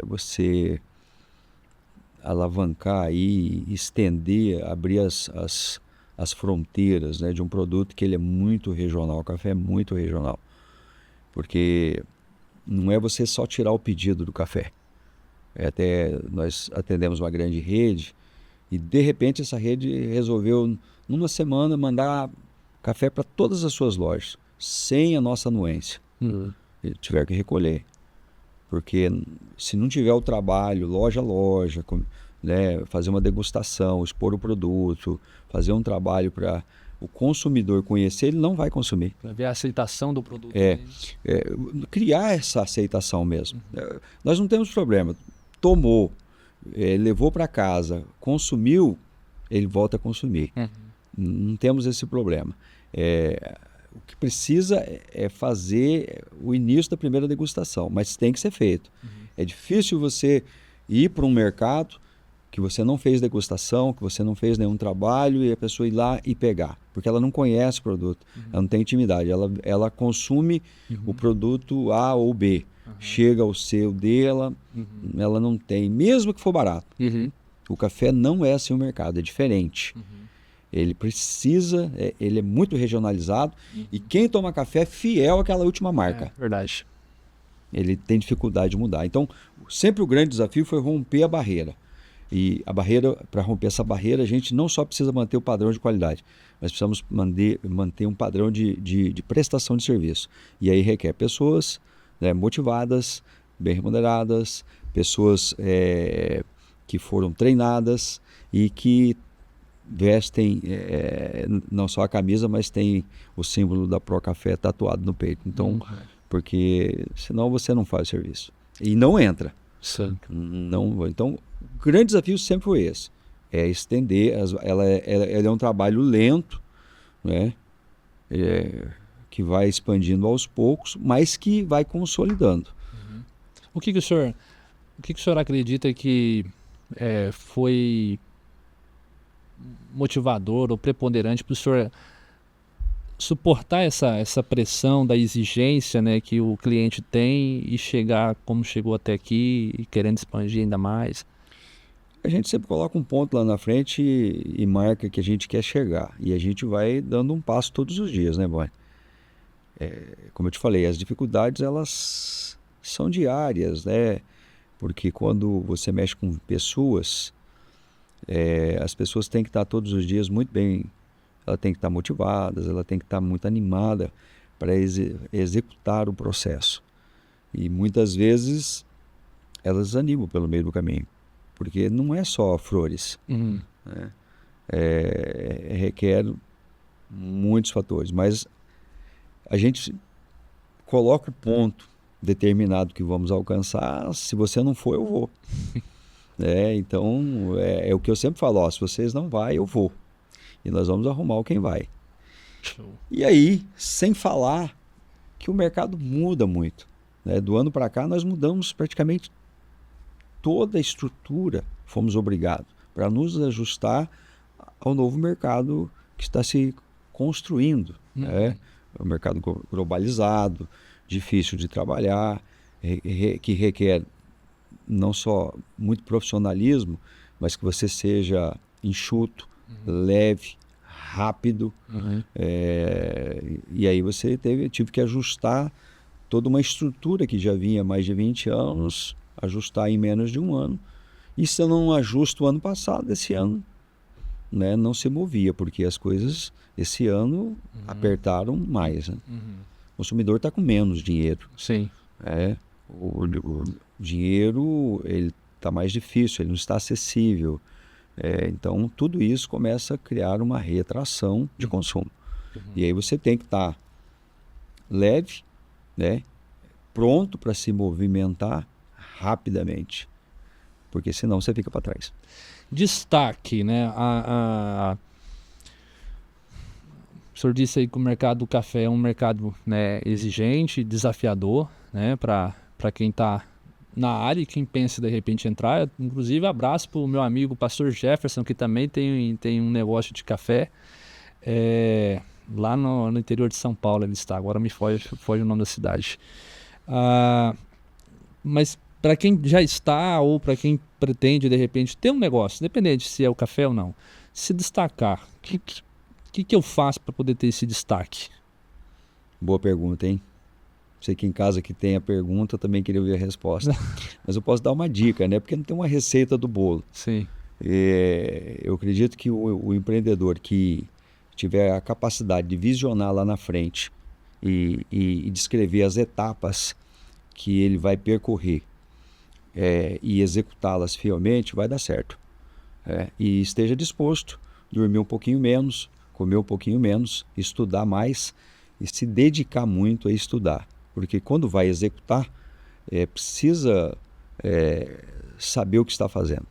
Você alavancar aí, estender, abrir as fronteiras, né, de um produto que ele é muito regional. O café é muito regional. Porque não é você só tirar o pedido do café. Até nós atendemos uma grande rede e de repente essa rede resolveu numa semana mandar café para todas as suas lojas, sem a nossa anuência. E tiver que recolher. Porque se não tiver o trabalho, loja a loja, né, fazer uma degustação, expor o produto, fazer um trabalho para o consumidor conhecer, ele não vai consumir. Para ver a aceitação do produto. Criar essa aceitação mesmo. Nós não temos problema. Tomou, levou para casa, consumiu, ele volta a consumir. Não temos esse problema. O que precisa é fazer o início da primeira degustação, mas tem que ser feito. É difícil você ir para um mercado que você não fez degustação, que você não fez nenhum trabalho e a pessoa ir lá e pegar, porque ela não conhece o produto, ela não tem intimidade, ela consome o produto A ou B, chega ao C ou D, ela não tem, mesmo que for barato. O café não é assim o mercado, é diferente. Ele precisa, ele é muito regionalizado e quem toma café é fiel àquela última marca. Verdade. Ele tem dificuldade de mudar. Então, sempre o grande desafio foi romper a barreira. E a barreira, para romper essa barreira, a gente não só precisa manter o padrão de qualidade, mas precisamos manter um padrão de prestação de serviço. E aí requer pessoas, né, motivadas, bem remuneradas, pessoas que foram treinadas e que vestem não só a camisa, mas tem o símbolo da Pro Café tatuado no peito. Então, porque senão você não faz o serviço. E não entra. Não, então, o grande desafio sempre foi esse. É estender, ela é um trabalho lento, né? Que vai expandindo aos poucos, mas que vai consolidando. O que o senhor acredita que foi motivador ou preponderante para o senhor suportar essa pressão da exigência, né, que o cliente tem e chegar como chegou até aqui e querendo expandir ainda mais? A gente sempre coloca um ponto lá na frente e marca que a gente quer chegar. E a gente vai dando um passo todos os dias, né, Boni? Como eu te falei, as dificuldades, elas são diárias, né? Porque quando você mexe com pessoas, as pessoas têm que estar todos os dias muito bem, ela tem que estar motivadas, ela tem que estar muito animada para executar o processo. E muitas vezes elas desanimam pelo meio do caminho, porque não é só flores, né? Requer muitos fatores, mas a gente coloca o ponto determinado que vamos alcançar. Se você não for, eu vou. Então, é o que eu sempre falo, ó, se vocês não vão, eu vou. E nós vamos arrumar quem vai. Show. E aí, sem falar que o mercado muda muito, né? Do ano para cá, nós mudamos praticamente toda a estrutura, fomos obrigados, para nos ajustar ao novo mercado que está se construindo, né? O mercado globalizado, difícil de trabalhar, que requer não só muito profissionalismo, mas que você seja enxuto, leve, rápido. E aí você tive que ajustar toda uma estrutura que já vinha há mais de 20 anos, ajustar em menos de um ano. E se eu não ajusto o ano passado, esse ano, né, não se movia, porque as coisas esse ano apertaram mais, né? O consumidor está com menos dinheiro. Sim. O dinheiro ele está mais difícil, ele não está acessível. Então tudo isso começa a criar uma retração de consumo. E aí você tem que estar leve, né, pronto para se movimentar rapidamente, porque senão você fica para trás. Destaque, né? O senhor disse aí que o mercado do café é um mercado, né, exigente, desafiador, né, para quem está na área e quem pensa de repente entrar. Inclusive, abraço para o meu amigo pastor Jefferson, que também tem um negócio de café. Lá no interior de São Paulo ele está, agora me foge o nome da cidade. Mas para quem já está ou para quem pretende de repente ter um negócio, independente se é o café ou não, se destacar, o que eu faço para poder ter esse destaque? Boa pergunta, hein? Você que em casa que tem a pergunta, eu também queria ouvir a resposta. Mas eu posso dar uma dica, né? Porque não tem uma receita do bolo. Sim. Eu acredito que o empreendedor que tiver a capacidade de visionar lá na frente e descrever as etapas que ele vai percorrer e executá-las fielmente, vai dar certo. E esteja disposto a dormir um pouquinho menos, comer um pouquinho menos, estudar mais e se dedicar muito a estudar. Porque quando vai executar, precisa saber o que está fazendo.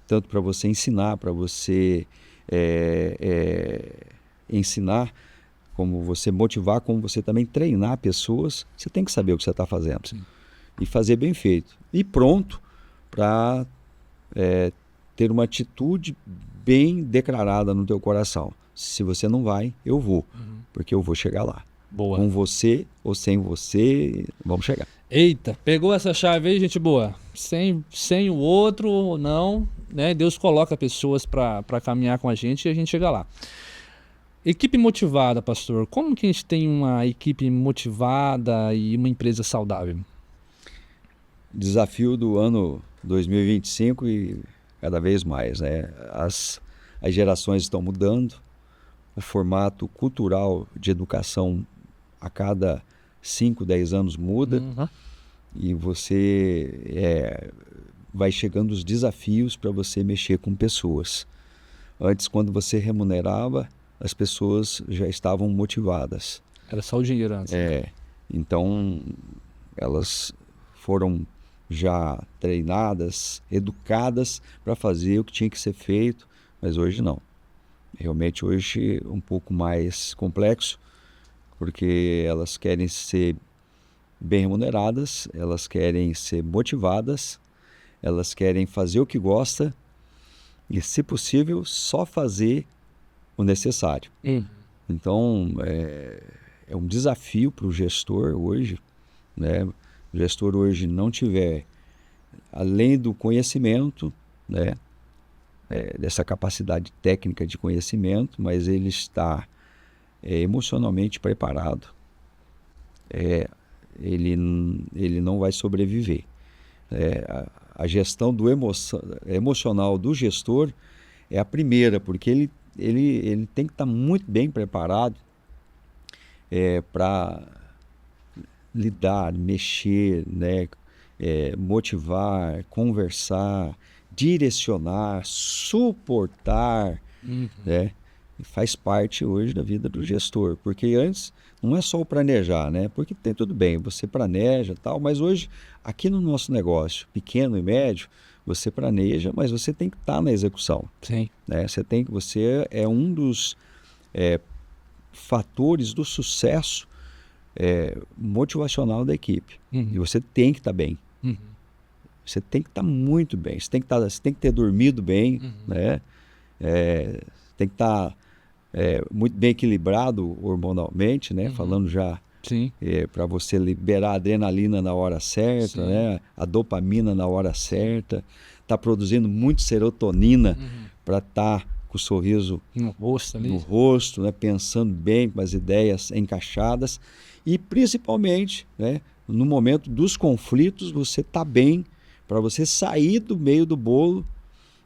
Tanto para você ensinar, para você ensinar, como você motivar, como você também treinar pessoas, você tem que saber o que você está fazendo. Sim. E fazer bem feito. E pronto para ter uma atitude bem declarada no teu coração. Se você não vai, eu vou, porque eu vou chegar lá. Boa. Com você ou sem você, vamos chegar. Eita, pegou essa chave aí, gente boa. Sem o outro, não, né? Deus coloca pessoas para caminhar com a gente e a gente chega lá. Equipe motivada, pastor. Como que a gente tem uma equipe motivada e uma empresa saudável? Desafio do ano 2025 e cada vez mais, né? As gerações estão mudando, o formato cultural de educação a cada 5, 10 anos muda, e você vai chegando os desafios para você mexer com pessoas. Antes, quando você remunerava, as pessoas já estavam motivadas. Era só o dinheiro antes. Então, elas foram já treinadas, educadas para fazer o que tinha que ser feito, mas hoje não. Realmente hoje um pouco mais complexo, porque elas querem ser bem remuneradas, elas querem ser motivadas, elas querem fazer o que gosta e, se possível, só fazer o necessário. Então, é um desafio para o gestor hoje, né? O gestor hoje não tiver, além do conhecimento, né, dessa capacidade técnica de conhecimento, mas ele está emocionalmente preparado. Ele não vai sobreviver. A gestão do emocional do gestor é a primeira, porque ele tem que estar muito bem preparado para lidar, mexer, né? Motivar, conversar, direcionar, suportar, né? Faz parte hoje da vida do gestor, porque antes não é só o planejar, né? Porque tem tudo bem, você planeja e tal, mas hoje, aqui no nosso negócio, pequeno e médio, você planeja, mas você tem que estar na execução. Sim. Né? Você é um dos fatores do sucesso motivacional da equipe. E você tem que estar bem. Você tem que estar muito bem. Você tem que ter dormido bem, né? Tem que estar muito bem equilibrado hormonalmente, né? Falando já para você liberar a adrenalina na hora certa, né? A dopamina na hora certa, tá produzindo muito serotonina para estar com o sorriso no rosto, né? Pensando bem, com as ideias encaixadas e principalmente, né? No momento dos conflitos, você tá bem para você sair do meio do bolo,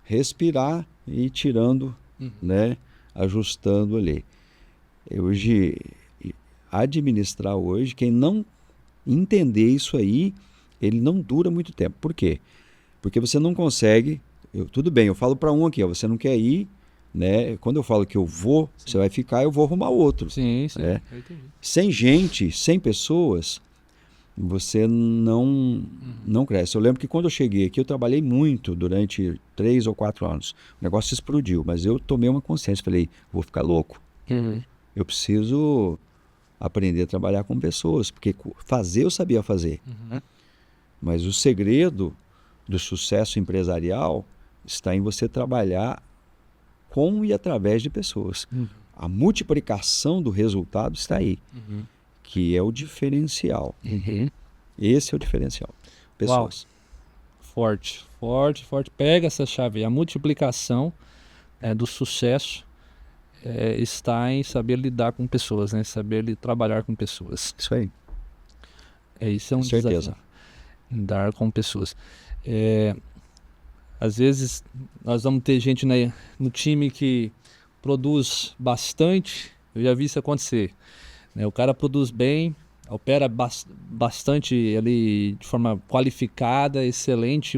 respirar e ir tirando, né? Ajustando ali. Hoje, administrar hoje, quem não entender isso aí, ele não dura muito tempo. Por quê? Porque você não consegue, tudo bem, eu falo para um aqui, ó, você não quer ir, né? Quando eu falo que eu vou, você vai ficar, eu vou arrumar outro. Sim. Né? Sem gente, sem pessoas, você não cresce. Eu lembro que quando eu cheguei aqui, eu trabalhei muito durante 3 ou 4 anos. O negócio explodiu, mas eu tomei uma consciência. Falei, vou ficar louco. Eu preciso aprender a trabalhar com pessoas, porque fazer eu sabia fazer. Mas o segredo do sucesso empresarial está em você trabalhar com e através de pessoas. A multiplicação do resultado está aí. Que é o diferencial. Esse é o diferencial. Pessoas. Uau. Forte. Pega essa chave aí. A multiplicação do sucesso está em saber lidar com pessoas, né? Saber trabalhar com pessoas. Isso aí. Isso é um desafio. Lidar com pessoas. Às vezes, nós vamos ter gente no time que produz bastante. Eu já vi isso acontecer. O cara produz bem, opera bastante ali de forma qualificada, excelente,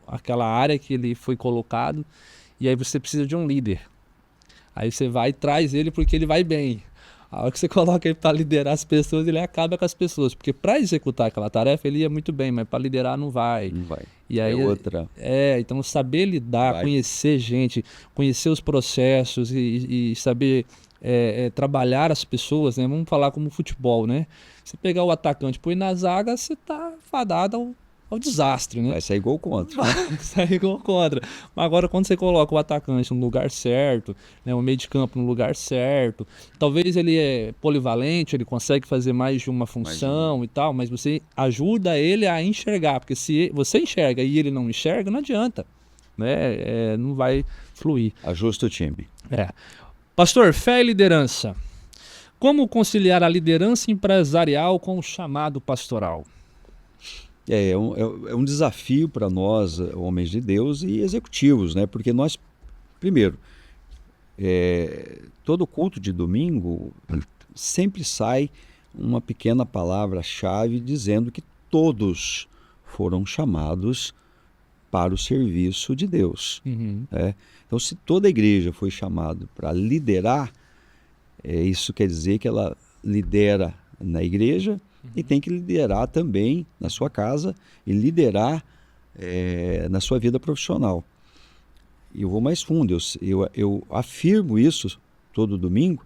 aquela área que ele foi colocado, e aí você precisa de um líder. Aí você vai e traz ele porque ele vai bem. A hora que você coloca ele para liderar as pessoas, ele acaba com as pessoas, porque para executar aquela tarefa ele ia muito bem, mas para liderar não vai. Não vai. E aí, outra. Então saber lidar, conhecer gente, conhecer os processos e saber trabalhar as pessoas, né? Vamos falar como futebol, né? Você pegar o atacante e pôr na zaga, você tá fadado ao desastre, né? Vai sair gol contra. Vai sair gol contra. Mas agora quando você coloca o atacante no lugar certo, né? O meio de campo no lugar certo, talvez ele é polivalente, ele consegue fazer mais de uma função e tal, mas você ajuda ele a enxergar, porque se você enxerga e ele não enxerga, não adianta, né? Não vai fluir. Ajusta o time. Pastor, fé e liderança. Como conciliar a liderança empresarial com o chamado pastoral? É um desafio para nós, homens de Deus e executivos, né? Porque nós, primeiro, todo culto de domingo sempre sai uma pequena palavra-chave dizendo que todos foram chamados para o serviço de Deus. Né? Então, se toda a igreja foi chamada para liderar, isso quer dizer que ela lidera na igreja e tem que liderar também na sua casa e liderar na sua vida profissional. E eu vou mais fundo, eu afirmo isso todo domingo,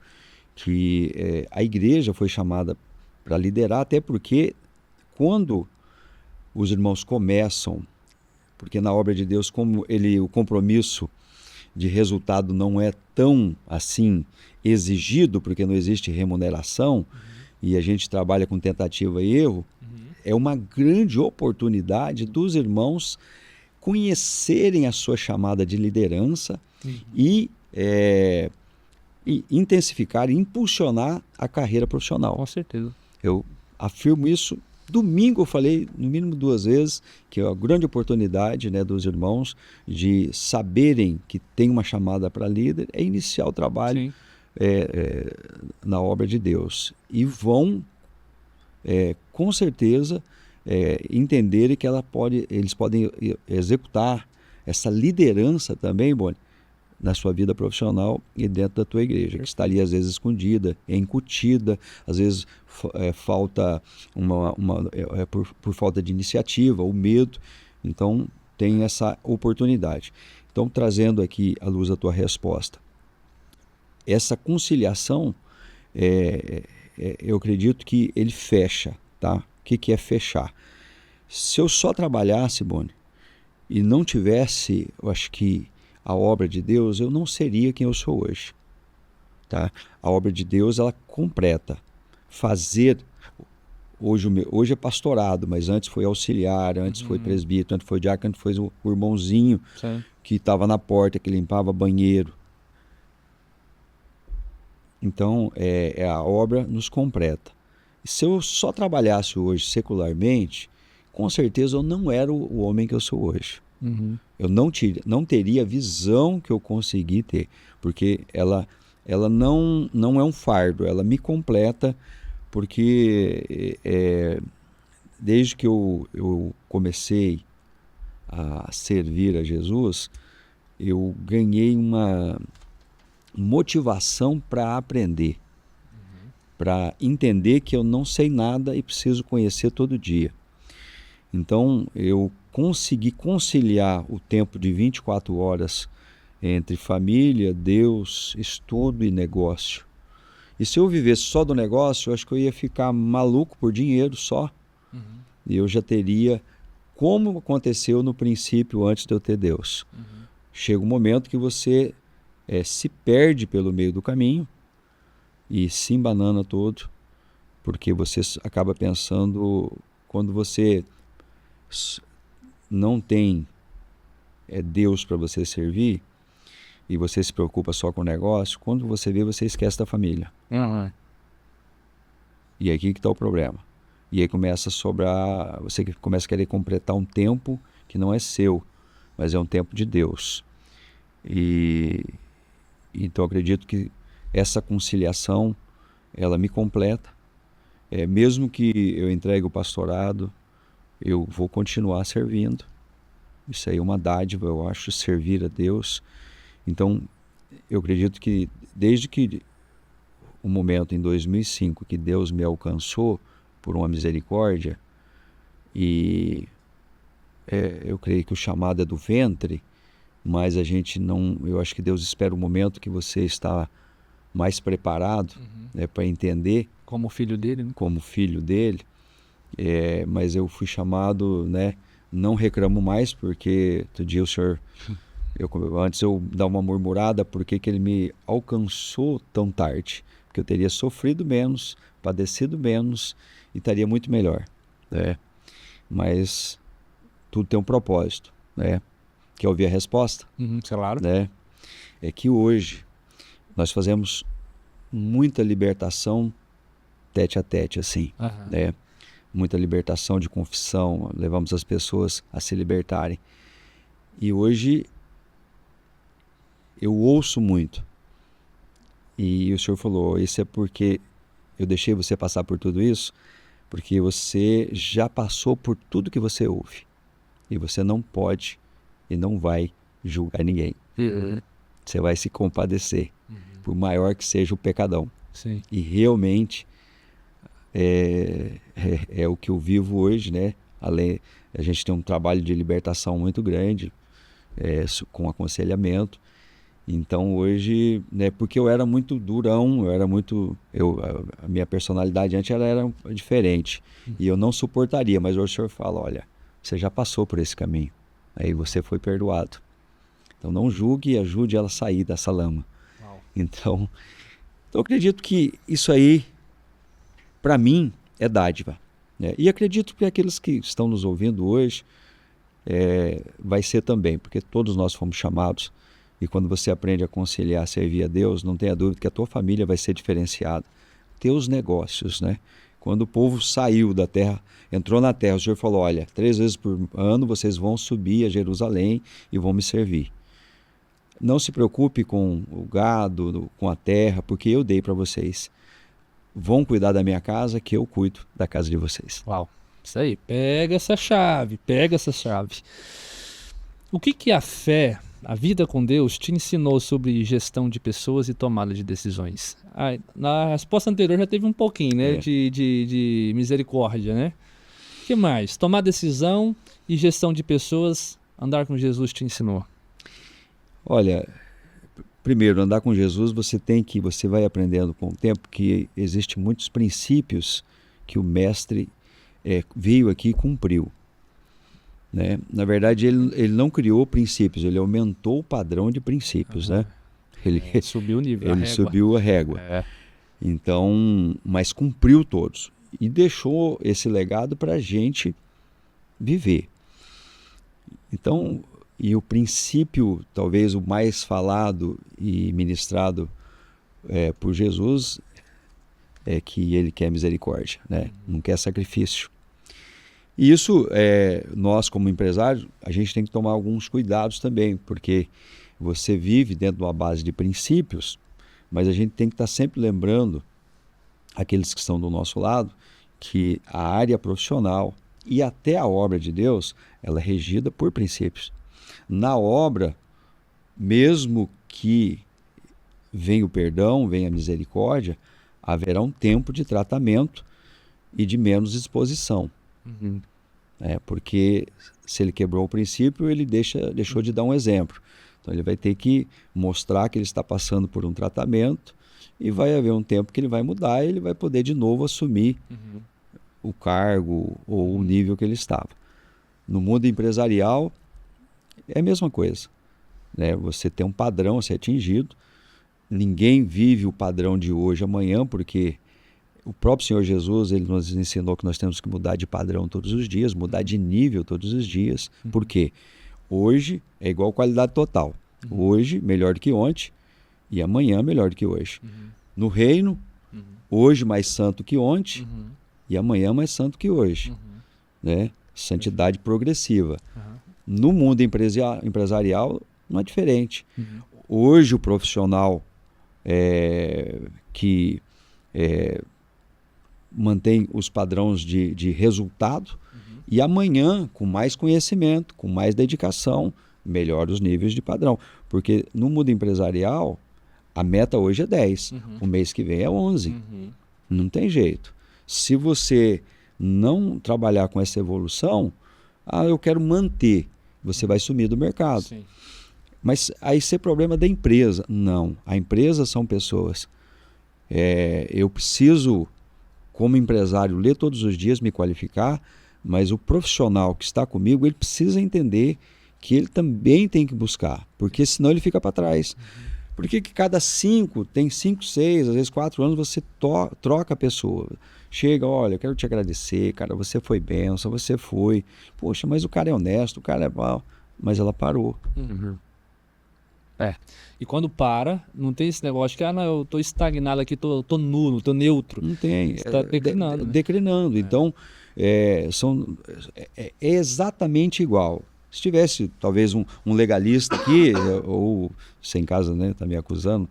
que a igreja foi chamada para liderar, até porque quando os irmãos começam, porque na obra de Deus, como o compromisso de resultado não é tão assim exigido, porque não existe remuneração, e a gente trabalha com tentativa e erro, é uma grande oportunidade dos irmãos conhecerem a sua chamada de liderança e intensificar, impulsionar a carreira profissional. Com certeza. Eu afirmo isso. Domingo eu falei no mínimo 2 vezes que é a grande oportunidade, né, dos irmãos de saberem que tem uma chamada para líder é iniciar o trabalho na obra de Deus. E vão, com certeza, entenderem que eles podem executar essa liderança também, Boni, na sua vida profissional e dentro da tua igreja, que está ali às vezes escondida, incutida, às vezes falta por falta de iniciativa, o medo. Então tem essa oportunidade. Então, trazendo aqui à luz a tua resposta, essa conciliação, eu acredito que ele fecha, tá? O que é fechar? Se eu só trabalhasse, Boni, e não tivesse, eu acho que a obra de Deus, eu não seria quem eu sou hoje. Tá? A obra de Deus, ela completa. Fazer, hoje é pastorado, mas antes foi auxiliar, antes foi presbítero, antes foi diácono, antes foi o irmãozinho que estava na porta, que limpava banheiro. Então, a obra nos completa. E se eu só trabalhasse hoje secularmente, com certeza eu não era o homem que eu sou hoje. Eu não teria a visão que eu consegui ter, porque ela não é um fardo, ela me completa, porque desde que eu comecei a servir a Jesus, eu ganhei uma motivação para aprender, para entender que eu não sei nada e preciso conhecer todo dia. Então, eu consegui conciliar o tempo de 24 horas entre família, Deus, estudo e negócio. E se eu vivesse só do negócio, eu acho que eu ia ficar maluco por dinheiro só. E eu já teria, como aconteceu no princípio antes de eu ter Deus. Chega um momento que você se perde pelo meio do caminho e se embanana todo, porque você acaba pensando, quando você não tem Deus para você servir e você se preocupa só com o negócio, quando você vê, você esquece da família. E é aqui que está o problema. E aí começa a sobrar, você começa a querer completar um tempo que não é seu, mas é um tempo de Deus. Então eu acredito que essa conciliação, ela me completa. Mesmo que eu entregue o pastorado, eu vou continuar servindo. Isso aí é uma dádiva, eu acho, servir a Deus. Então, eu acredito que desde que o momento em 2005 que Deus me alcançou por uma misericórdia, e eu creio que o chamado é do ventre, mas a gente não, eu acho que Deus espera o momento que você está mais preparado, para entender. Como filho dele, né? Como filho dele. Mas eu fui chamado, né? Não reclamo mais, porque outro dia o Senhor, antes eu dar uma murmurada, porque que ele me alcançou tão tarde, porque eu teria sofrido menos, padecido menos e estaria muito melhor, né? Mas tudo tem um propósito, né? Quer ouvir a resposta? Claro. Né? É que hoje nós fazemos muita libertação tete a tete, assim, né? Muita libertação de confissão, levamos as pessoas a se libertarem. E hoje eu ouço muito. E o Senhor falou, isso é porque eu deixei você passar por tudo isso, porque você já passou por tudo que você ouve. E você não pode e não vai julgar ninguém. Você vai se compadecer, por maior que seja o pecadão. Sim. E realmente é o que eu vivo hoje, né? Além, a gente tem um trabalho de libertação muito grande, com aconselhamento. Então hoje, né, porque eu era muito durão, a minha personalidade antes era diferente, e eu não suportaria, mas hoje o Senhor fala, olha, você já passou por esse caminho, aí você foi perdoado. Então não julgue e ajude ela a sair dessa lama. Então eu acredito que isso aí, para mim, é dádiva, né? E acredito que aqueles que estão nos ouvindo hoje, vai ser também, porque todos nós fomos chamados, e quando você aprende a conciliar, servir a Deus, não tenha dúvida que a tua família vai ser diferenciada. Teus negócios, né? Quando o povo saiu da terra, entrou na terra, o Senhor falou, olha, 3 vezes por ano vocês vão subir a Jerusalém e vão me servir. Não se preocupe com o gado, com a terra, porque eu dei para vocês. Vão cuidar da minha casa, que eu cuido da casa de vocês. Uau, isso aí, pega essa chave. O que a fé, a vida com Deus, te ensinou sobre gestão de pessoas e tomada de decisões? Na resposta anterior já teve um pouquinho, né, de misericórdia, né? O que mais? Tomar decisão e gestão de pessoas, andar com Jesus te ensinou? Olha, primeiro, andar com Jesus, você vai aprendendo com o tempo que existem muitos princípios que o mestre veio aqui e cumpriu. Né? Na verdade, ele não criou princípios, ele aumentou o padrão de princípios. Né? Ele subiu o nível, ele subiu a régua. Então, mas cumpriu todos. E deixou esse legado para a gente viver. Então, e o princípio, talvez o mais falado e ministrado por Jesus, é que ele quer misericórdia, né? Não quer sacrifício. E isso, nós como empresários, a gente tem que tomar alguns cuidados também, porque você vive dentro de uma base de princípios, mas a gente tem que estar sempre lembrando, aqueles que estão do nosso lado, que a área profissional e até a obra de Deus, ela é regida por princípios. Na obra, mesmo que venha o perdão, venha a misericórdia, haverá um tempo de tratamento e de menos exposição. Porque se ele quebrou o princípio, ele deixou de dar um exemplo. Então ele vai ter que mostrar que ele está passando por um tratamento e vai haver um tempo que ele vai mudar e ele vai poder de novo assumir o cargo ou o nível que ele estava. No mundo empresarial, é a mesma coisa. Né? Você tem um padrão a ser atingido, ninguém vive o padrão de hoje amanhã, porque o próprio Senhor Jesus, ele nos ensinou que nós temos que mudar de padrão todos os dias, mudar de nível todos os dias. Por quê? Hoje é igual qualidade total. Hoje, melhor do que ontem, e amanhã melhor do que hoje. No reino, hoje mais santo que ontem, e amanhã mais santo que hoje. Né? Santidade progressiva. No mundo empresarial, não é diferente. Hoje, o profissional que mantém os padrões de resultado, e amanhã, com mais conhecimento, com mais dedicação, melhora os níveis de padrão. Porque no mundo empresarial, a meta hoje é 10, o mês que vem é 11. Não tem jeito. Se você não trabalhar com essa evolução, eu quero manter, você vai sumir do mercado. Sim. Mas aí isso é problema da empresa. Não, a empresa são pessoas. Eu preciso, como empresário, ler todos os dias, me qualificar, mas o profissional que está comigo, ele precisa entender que ele também tem que buscar, porque senão ele fica para trás. Porque que cada 5, 6, às vezes 4 anos, você troca a pessoa. Chega, olha, eu quero te agradecer, cara, você foi bênção, você foi. Poxa, mas o cara é honesto, o cara é mal. Mas ela parou. E quando para, não tem esse negócio que, não, eu tô estagnado aqui, tô nulo, tô neutro. Não tem. Está declinando. Declinando. Então, é exatamente igual. Se tivesse talvez um legalista aqui, ou você em casa, né, está me acusando,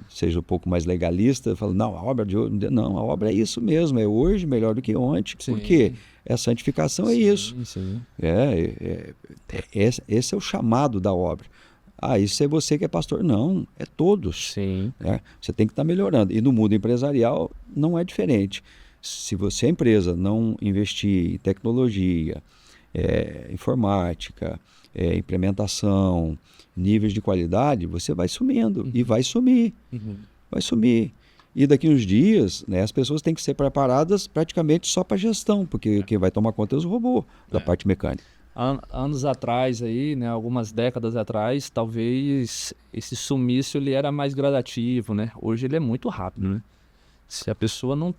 seja um pouco mais legalista, fala, não, a obra de hoje, não, a obra é isso mesmo, é hoje melhor do que ontem. Sim. Porque a santificação é isso. Sim. Esse é o chamado da obra. Isso é você que é pastor. Não, é todos. Sim. Você tem que estar melhorando. E no mundo empresarial não é diferente. Se você, empresa, não investir em tecnologia, informática, implementação, níveis de qualidade, você vai sumindo. E vai sumir. Vai sumir. E daqui uns dias, né, as pessoas têm que ser preparadas praticamente só para gestão, porque quem vai tomar conta é os robôs da parte mecânica. Anos atrás, aí, né, algumas décadas atrás, talvez esse sumiço ele era mais gradativo, né? Hoje ele é muito rápido, né? Se a pessoa não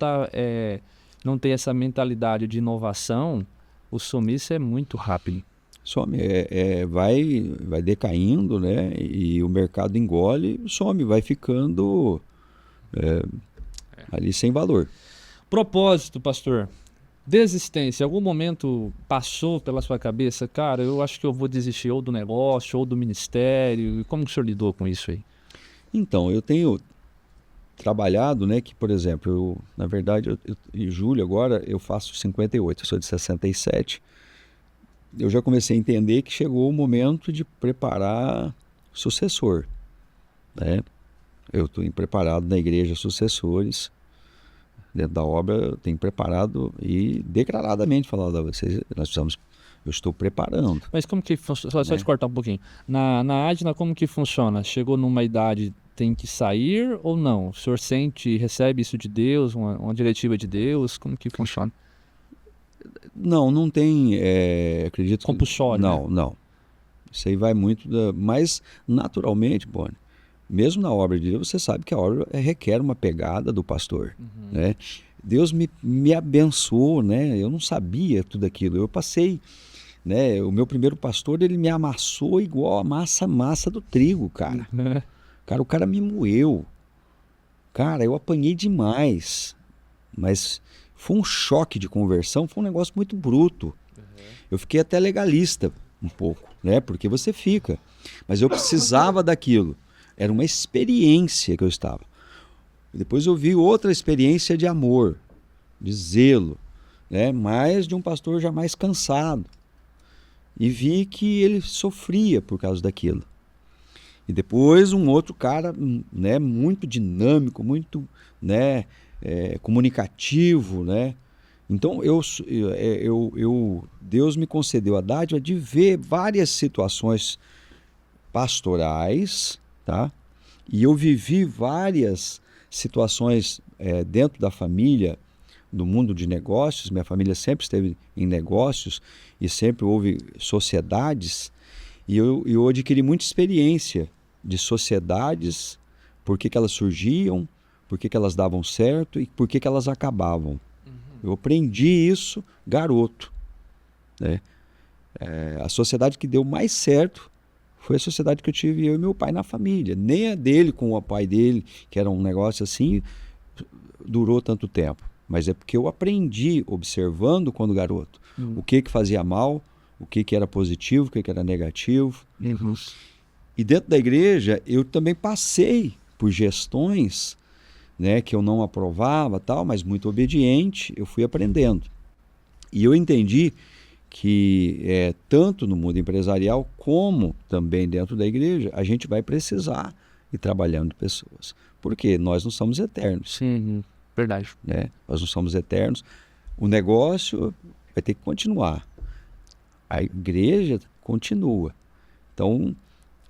tem essa mentalidade de inovação, o sumiço é muito rápido. some, vai decaindo, né? E o mercado engole, some, vai ficando ali sem valor. Propósito, pastor. Desistência. Em algum momento passou pela sua cabeça, cara, eu acho que eu vou desistir ou do negócio ou do ministério. E como que o senhor lidou com isso aí? Então, eu tenho trabalhado, né, que, por exemplo, na verdade, em julho agora, eu faço 58, eu sou de 67. Eu já comecei a entender que chegou o momento de preparar sucessor, né? Eu estou preparado na igreja sucessores, dentro da obra eu tenho preparado e declaradamente falado a vocês, eu estou preparando. Mas como que funciona? Só te cortar um pouquinho. Na Adna, como que funciona? Chegou numa idade, tem que sair ou não? O senhor sente, recebe isso de Deus, uma diretiva de Deus? Como que funciona? Não tem, acredito... Compulsório, Não, né? não. Isso aí vai muito mas naturalmente, Boni, mesmo na obra de Deus, você sabe que a obra requer uma pegada do pastor, né? Deus me abençoou, né? Eu não sabia tudo aquilo. Eu passei, né? O meu primeiro pastor, ele me amassou igual a massa do trigo, cara. Cara, o cara me moeu. Cara, eu apanhei demais. Mas foi um choque de conversão, foi um negócio muito bruto. Eu fiquei até legalista um pouco, né? Porque você fica. Mas eu precisava daquilo. Era uma experiência que eu estava. Depois eu vi outra experiência de amor, de zelo, né? Mas de um pastor já mais cansado. E vi que ele sofria por causa daquilo. E depois um outro cara, né, muito dinâmico, muito, né, comunicativo, né? Então Deus me concedeu a dádiva de ver várias situações pastorais, tá? E eu vivi várias situações dentro da família, do mundo de negócios. Minha família sempre esteve em negócios e sempre houve sociedades. E eu adquiri muita experiência de sociedades, por que elas surgiam, por que elas davam certo e por que elas acabavam. Eu aprendi isso garoto, né? A sociedade que deu mais certo foi a sociedade que eu tive eu e meu pai na família. Nem a dele com o pai dele, que era um negócio assim, durou tanto tempo. Mas é porque eu aprendi observando quando garoto. O que fazia mal, o que era positivo, o que era negativo. E dentro da igreja eu também passei por gestões, né, que eu não aprovava, tal, mas muito obediente, eu fui aprendendo. E eu entendi que tanto no mundo empresarial como também dentro da igreja, a gente vai precisar ir trabalhando pessoas. Porque nós não somos eternos. Sim, verdade. Né? Nós não somos eternos. O negócio vai ter que continuar. A igreja continua. Então,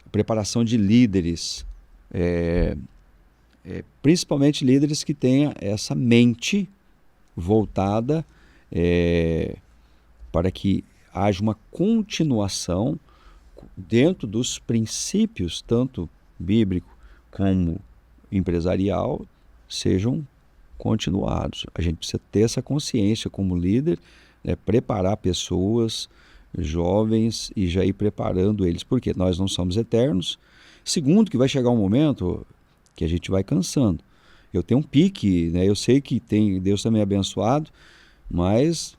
a preparação de líderes, principalmente líderes que tenham essa mente voltada para que haja uma continuação dentro dos princípios, tanto bíblico como empresarial, sejam continuados. A gente precisa ter essa consciência como líder, né, preparar pessoas jovens e já ir preparando eles, porque nós não somos eternos. Segundo, que vai chegar um momento que a gente vai cansando. Eu tenho um pique, né? Eu sei que Deus também é abençoado, mas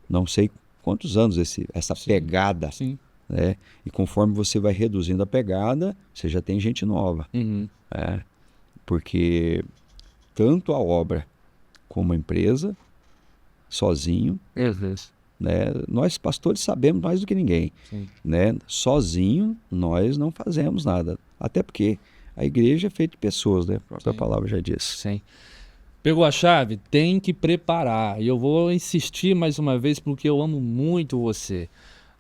não sei quantos anos essa pegada. Sim. Né? E conforme você vai reduzindo a pegada, você já tem gente nova. Porque tanto a obra como a empresa, sozinho, né? Nós pastores sabemos mais do que ninguém. Né? Sozinho nós não fazemos nada. Até porque a igreja é feita de pessoas, né? A própria palavra já diz. Sim. Pegou a chave? Tem que preparar. E eu vou insistir mais uma vez porque eu amo muito você.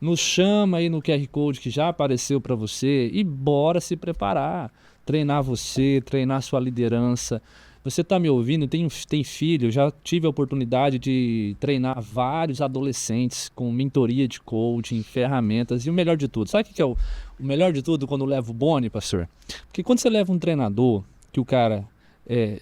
Nos chama aí no QR Code que já apareceu para você e bora se preparar. Treinar você, treinar sua liderança. Você está me ouvindo? Tem filho? Já tive a oportunidade de treinar vários adolescentes com mentoria de coaching, ferramentas. E o melhor de tudo, sabe o que é o melhor de tudo quando leva o Boni, pastor? Porque quando você leva um treinador, que o cara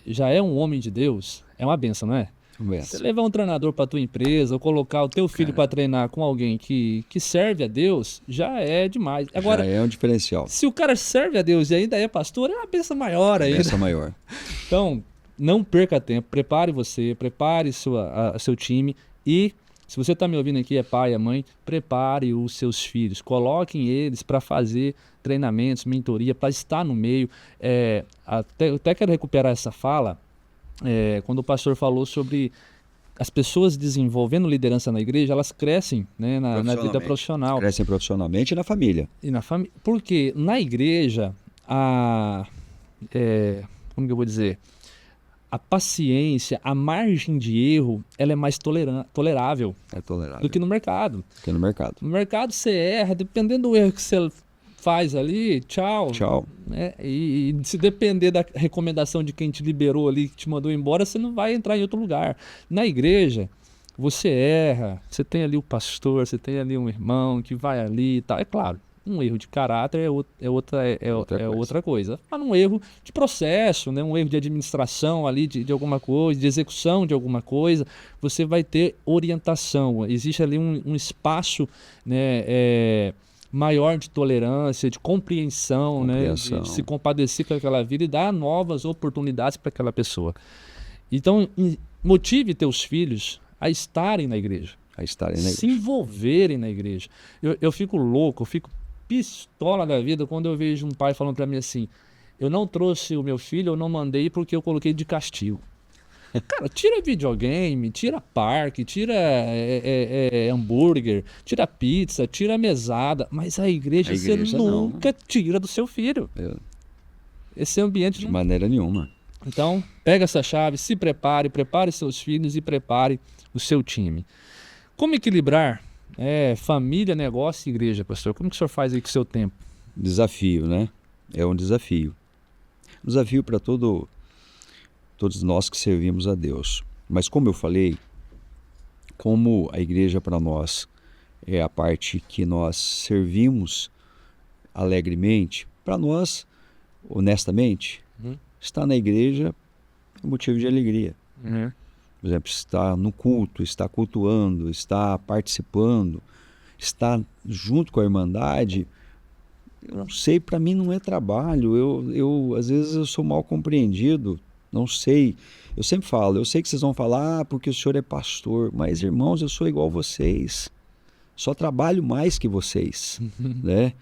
já é um homem de Deus, é uma benção, não é? Conversa. Você levar um treinador para tua empresa ou colocar o teu filho para treinar com alguém que serve a Deus, já é demais. Agora, já é um diferencial. se o cara serve a Deus e ainda é pastor, é uma bênção maior ainda. Bênção maior. Então, não perca tempo, prepare seu time e, se você está me ouvindo aqui, é pai, é mãe, prepare os seus filhos, coloquem eles para fazer treinamentos, mentoria, para estar no meio. Até quero recuperar essa fala, quando o pastor falou sobre as pessoas desenvolvendo liderança na igreja, elas crescem, né, na vida profissional. Crescem profissionalmente e na família. Porque na igreja, como que eu vou dizer? A paciência, a margem de erro, ela é mais tolerável. É tolerável. Do que no mercado. No mercado você erra, dependendo do erro que você faz ali, tchau. Tchau. E se depender da recomendação de quem te liberou ali, que te mandou embora, você não vai entrar em outro lugar. Na igreja, você erra, você tem ali o pastor, você tem ali um irmão que vai ali e tal. É claro, um erro de caráter é outra coisa. Mas um erro de processo, né? Um erro de administração ali de alguma coisa, de execução de alguma coisa, você vai ter orientação. Existe ali um espaço, né, maior de tolerância, de compreensão, né, de se compadecer com aquela vida e dar novas oportunidades para aquela pessoa. Então, motive teus filhos a estarem na igreja. Se envolverem na igreja. Eu fico louco, eu fico pistola da vida quando eu vejo um pai falando para mim assim: eu não trouxe o meu filho, eu não mandei porque eu coloquei de castigo. Cara, tira videogame, tira parque, tira hambúrguer, tira pizza, tira mesada, mas a igreja você nunca tira do seu filho. Esse ambiente de maneira nenhuma. Então, pega essa chave, se prepare seus filhos e prepare o seu time. Como equilibrar família, negócio e igreja, pastor? Como que o senhor faz aí com o seu tempo? Desafio, né? É um desafio. Desafio para todos nós que servimos a Deus. Mas como eu falei, como a igreja para nós é a parte que nós servimos alegremente, para nós, honestamente, estar na igreja é motivo de alegria. Por exemplo, estar no culto, estar cultuando, estar participando, estar junto com a irmandade, eu não sei, para mim não é trabalho. Às vezes eu sou mal compreendido. Não sei, eu sempre falo, eu sei que vocês vão falar porque o senhor é pastor, mas irmãos, eu sou igual a vocês, só trabalho mais que vocês, né?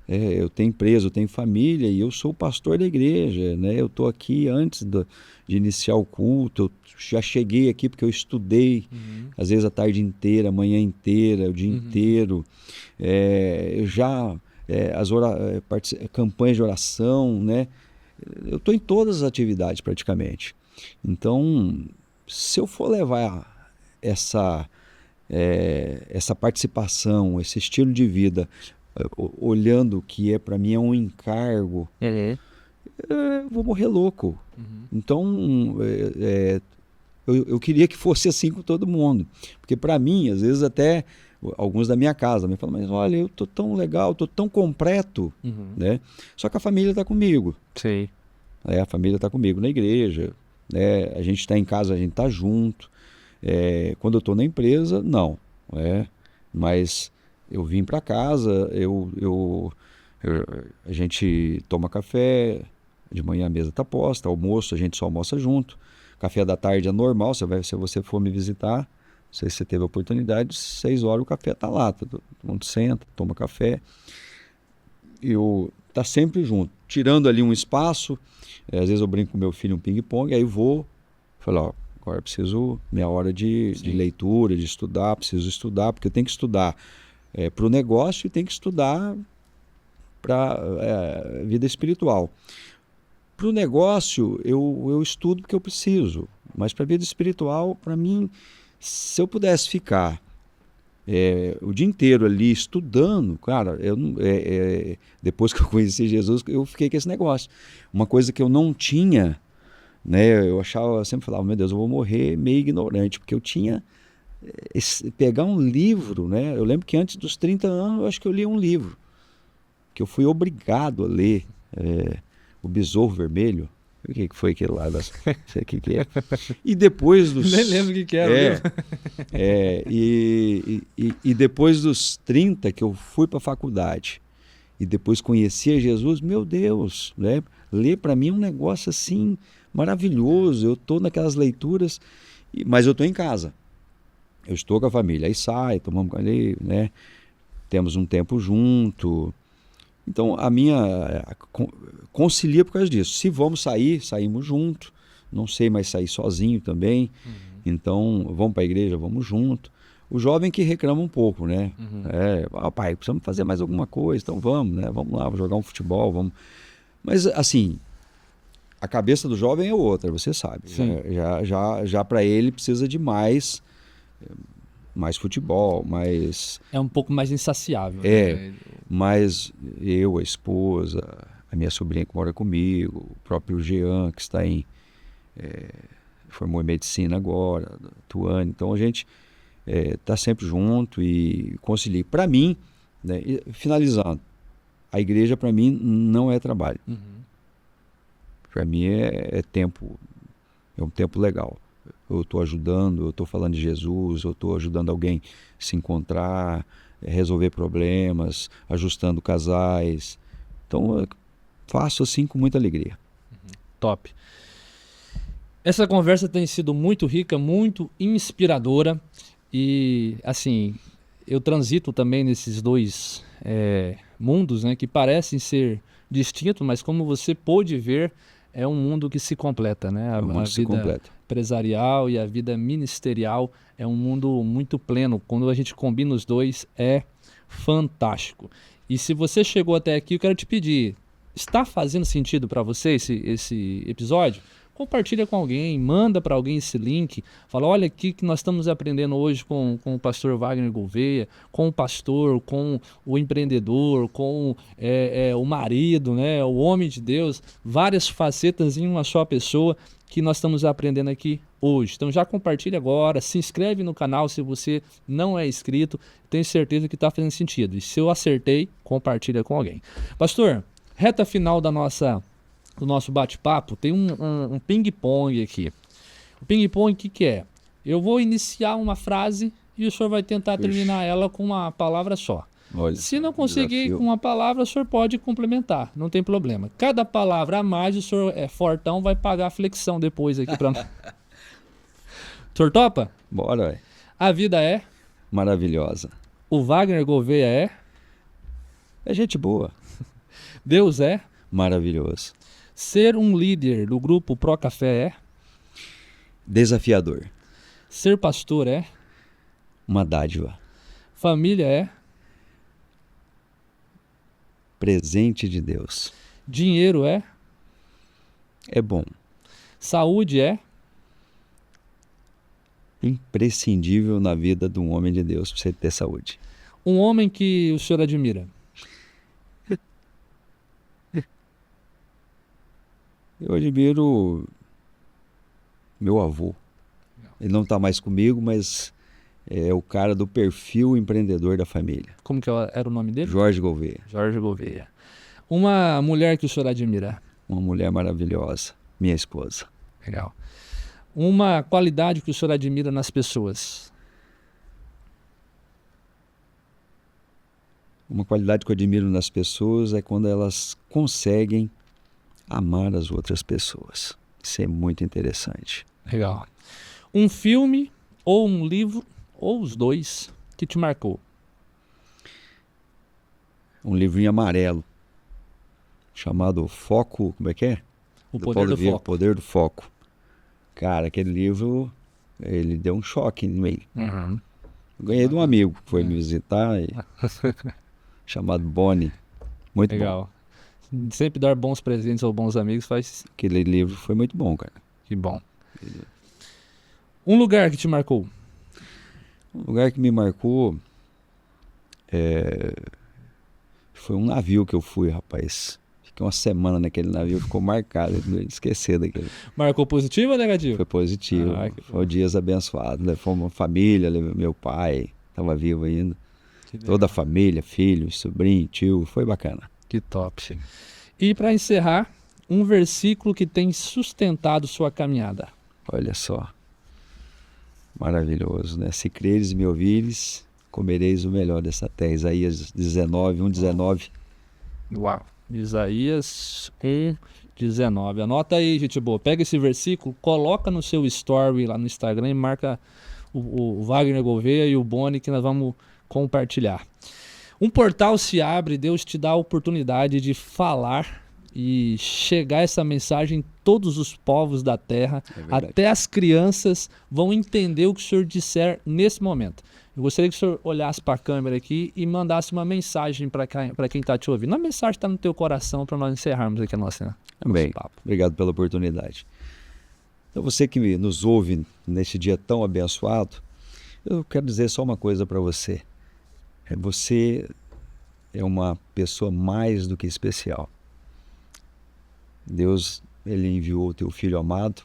Eu tenho empresa, eu tenho família e eu sou o pastor da igreja, né? Eu estou aqui antes de iniciar o culto, eu já cheguei aqui porque eu estudei, às vezes a tarde inteira, a manhã inteira, o dia inteiro, campanhas de oração, né? Eu estou em todas as atividades praticamente. Então, se eu for levar essa participação, esse estilo de vida, olhando que para mim é um encargo, eu vou morrer louco. Então, eu queria que fosse assim com todo mundo. Porque para mim, às vezes até alguns da minha casa me falam, mas olha, eu tô tão legal, tô tão completo, né? Só que a família está comigo. Sim. A família está comigo na igreja, né? A gente está em casa, a gente está junto. Quando eu estou na empresa, não. Mas eu vim para casa, a gente toma café, de manhã a mesa está posta, almoço a gente só almoça junto. Café da tarde é normal, se você for me visitar, não sei se você teve a oportunidade, 6 horas o café está lá, todo mundo senta, toma café. Tá sempre junto, tirando ali um espaço, às vezes eu brinco com meu filho um ping-pong, aí falo, agora eu preciso, minha hora de leitura, de estudar, preciso estudar, porque eu tenho que estudar para o negócio e tenho que estudar para a vida espiritual. Para o negócio, eu estudo porque eu preciso, mas para a vida espiritual, para mim, se eu pudesse ficar o dia inteiro ali estudando, cara, depois que eu conheci Jesus, eu fiquei com esse negócio. Uma coisa que eu não tinha, né? Eu sempre falava, meu Deus, eu vou morrer meio ignorante, porque eu tinha pegar um livro, né? Eu lembro que antes dos 30 anos, eu acho que eu li um livro, que eu fui obrigado a ler, O Besouro Vermelho. O que foi aquele lá? Não sei o que é. E depois dos... Nem lembro o que era. E depois dos 30 que eu fui para a faculdade e depois conheci a Jesus, meu Deus, né? Ler para mim é um negócio assim maravilhoso. Eu estou naquelas leituras, mas eu estou em casa. Eu estou com a família. Aí sai, tomamos ali, né? Temos um tempo junto. Então, a minha concilia por causa disso. Se vamos sair, saímos junto. Não sei mais sair sozinho também. Então, vamos para a igreja, vamos junto. O jovem que reclama um pouco, né? Pai, precisamos fazer mais alguma coisa, então vamos, né? Vamos lá, vamos jogar um futebol, vamos... Mas, assim, a cabeça do jovem é outra, você sabe. Já para ele precisa de mais futebol, mais... É um pouco mais insaciável. Né? Mas eu, a esposa, a minha sobrinha que mora comigo, o próprio Jean, que está formou em medicina agora, Tuane. Então a gente está sempre junto e concilia. Para mim, né, finalizando, a igreja para mim não é trabalho. Para mim é tempo, é um tempo legal. Eu estou ajudando, eu estou falando de Jesus, eu estou ajudando alguém a se encontrar, resolver problemas, ajustando casais. Então, eu faço assim com muita alegria. Top. Essa conversa tem sido muito rica, muito inspiradora e, assim, eu transito também nesses dois mundos, né, que parecem ser distintos, mas como você pôde ver, é um mundo que se completa, né? A vida empresarial e a vida ministerial é um mundo muito pleno. Quando a gente combina os dois, é fantástico. E se você chegou até aqui, eu quero te pedir, está fazendo sentido para você esse episódio? Compartilha com alguém, manda para alguém esse link, fala, olha aqui que nós estamos aprendendo hoje com o pastor Wagner Gouveia, com o pastor, com o empreendedor, com o marido, né, o homem de Deus, várias facetas em uma só pessoa que nós estamos aprendendo aqui hoje. Então já compartilha agora, se inscreve no canal se você não é inscrito, tenho certeza que está fazendo sentido. E se eu acertei, compartilha com alguém. Pastor, reta final do nosso bate-papo, tem um ping-pong aqui. O ping-pong, o que é? Eu vou iniciar uma frase e o senhor vai tentar terminar ela com uma palavra só. Olha, se não conseguir com uma palavra, o senhor pode complementar, não tem problema. Cada palavra a mais, o senhor fortão, vai pagar a flexão depois aqui para nós. O senhor topa? Bora, ué. A vida é? Maravilhosa. O Wagner Gouveia é? É gente boa. Deus é? Maravilhoso. Ser um líder do grupo Pro Café é? Desafiador. Ser pastor é? Uma dádiva. Família é? Presente de Deus. Dinheiro é? É bom. Saúde é? Imprescindível na vida de um homem de Deus para você ter saúde. Um homem que o senhor admira? Eu admiro meu avô. Ele não está mais comigo, mas é o cara do perfil empreendedor da família. Como que era o nome dele? Jorge Gouveia. Jorge Gouveia. Uma mulher que o senhor admira? Uma mulher maravilhosa, minha esposa. Legal. Uma qualidade que o senhor admira nas pessoas? Uma qualidade que eu admiro nas pessoas é quando elas conseguem amar as outras pessoas. Isso é muito interessante. Legal. Um filme ou um livro, ou os dois, que te marcou? Um livrinho amarelo, chamado Foco, como é que é? O Poder do Foco. O Poder do Foco. Cara, aquele livro, ele deu um choque em mim. Uhum. Ganhei de um amigo que foi me visitar, chamado Boni. Muito legal. bom. Sempre dar bons presentes aos bons amigos faz... Aquele livro foi muito bom, cara. Que bom. Um lugar que te marcou? Um lugar que me marcou foi um navio que eu fui, rapaz. Fiquei uma semana naquele navio, ficou marcado, não esquecer daquele. Marcou positivo ou negativo? Foi positivo. Foi dias abençoados. Né? Foi uma família, meu pai estava vivo ainda. Toda a família, filhos, sobrinho, tio, foi bacana. Que top. E para encerrar, um versículo que tem sustentado sua caminhada. Olha só, maravilhoso, né? Se creres e me ouvires, comereis o melhor dessa terra. Isaías 19, 1:19. Uau! Isaías 1:19. Anota aí, gente boa. Pega esse versículo, coloca no seu story lá no Instagram e marca o Wagner Gouveia e o Boni, que nós vamos compartilhar. Um portal se abre, Deus te dá a oportunidade de falar e chegar essa mensagem em todos os povos da terra, até as crianças vão entender o que o senhor disser nesse momento. Eu gostaria que o senhor olhasse para a câmera aqui e mandasse uma mensagem para quem está te ouvindo. A mensagem está no teu coração para nós encerrarmos aqui a nossa Amém. papo. Obrigado pela oportunidade. Então, você que nos ouve neste dia tão abençoado, eu quero dizer só uma coisa para você. Você é uma pessoa mais do que especial. Deus, ele enviou o teu Filho amado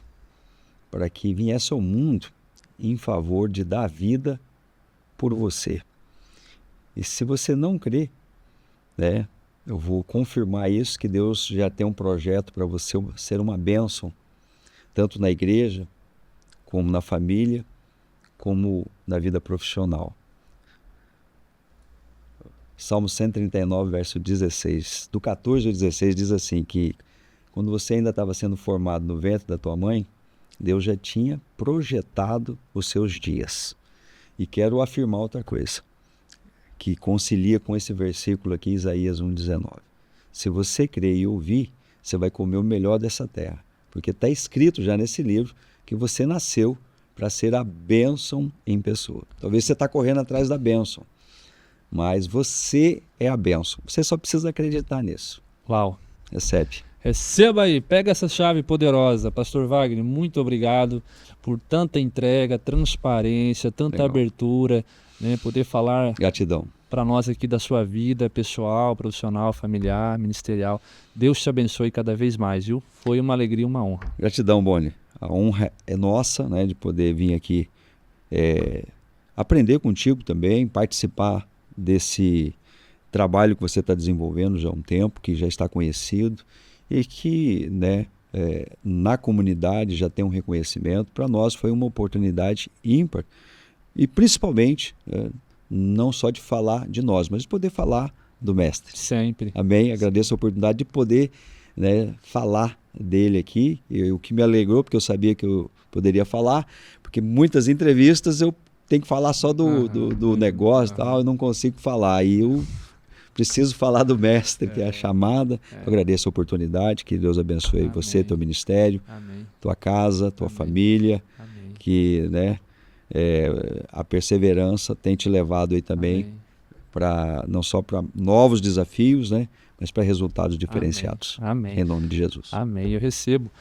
para que viesse ao mundo em favor de dar vida por você. E se você não crê, né, eu vou confirmar isso, que Deus já tem um projeto para você ser uma bênção, tanto na igreja, como na família, como na vida profissional. Salmo 139, verso 16, do 14 ao 16, diz assim, que quando você ainda estava sendo formado no ventre da tua mãe, Deus já tinha projetado os seus dias. E quero afirmar outra coisa, que concilia com esse versículo aqui, Isaías 1:19. Se você crer e ouvir, você vai comer o melhor dessa terra. Porque está escrito já nesse livro que você nasceu para ser a bênção em pessoa. Talvez você está correndo atrás da bênção, mas você é a bênção. Você só precisa acreditar nisso. Uau! Recebe. Receba aí, pega essa chave poderosa. Pastor Wagner, muito obrigado por tanta entrega, transparência, tanta abertura, né, poder falar Gratidão para nós aqui da sua vida pessoal, profissional, familiar, ministerial. Deus te abençoe cada vez mais, viu? Foi uma alegria, uma honra. Gratidão, Boni. A honra é nossa, né, de poder vir aqui aprender contigo também, participar desse trabalho que você está desenvolvendo já há um tempo, que já está conhecido e que, né, na comunidade já tem um reconhecimento. Para nós foi uma oportunidade ímpar e principalmente não só de falar de nós, mas de poder falar do Mestre. Sempre. Amém? Agradeço a oportunidade de poder, né, falar dele aqui, o que me alegrou, porque eu sabia que eu poderia falar, porque muitas entrevistas eu tenho que falar só do negócio e tal, eu não consigo falar, e eu preciso falar do Mestre, que é a chamada. Eu agradeço a oportunidade, que Deus abençoe Amém. você, teu ministério, Amém. tua casa, tua Amém. família, Amém. que, né, a perseverança tem te levado aí também para não só para novos desafios, né, mas para resultados diferenciados. Amém. Em nome de Jesus. Amém, eu recebo.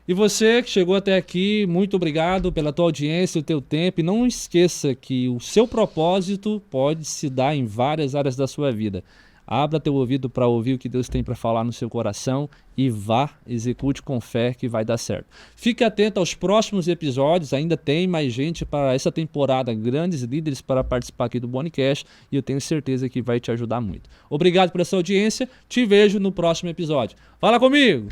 E você que chegou até aqui, muito obrigado pela tua audiência, o teu tempo. E não esqueça que o seu propósito pode se dar em várias áreas da sua vida. Abra teu ouvido para ouvir o que Deus tem para falar no seu coração e vá, execute com fé que vai dar certo. Fique atento aos próximos episódios, ainda tem mais gente para essa temporada, grandes líderes para participar aqui do Bonicast e eu tenho certeza que vai te ajudar muito. Obrigado por essa audiência, te vejo no próximo episódio. Fala comigo!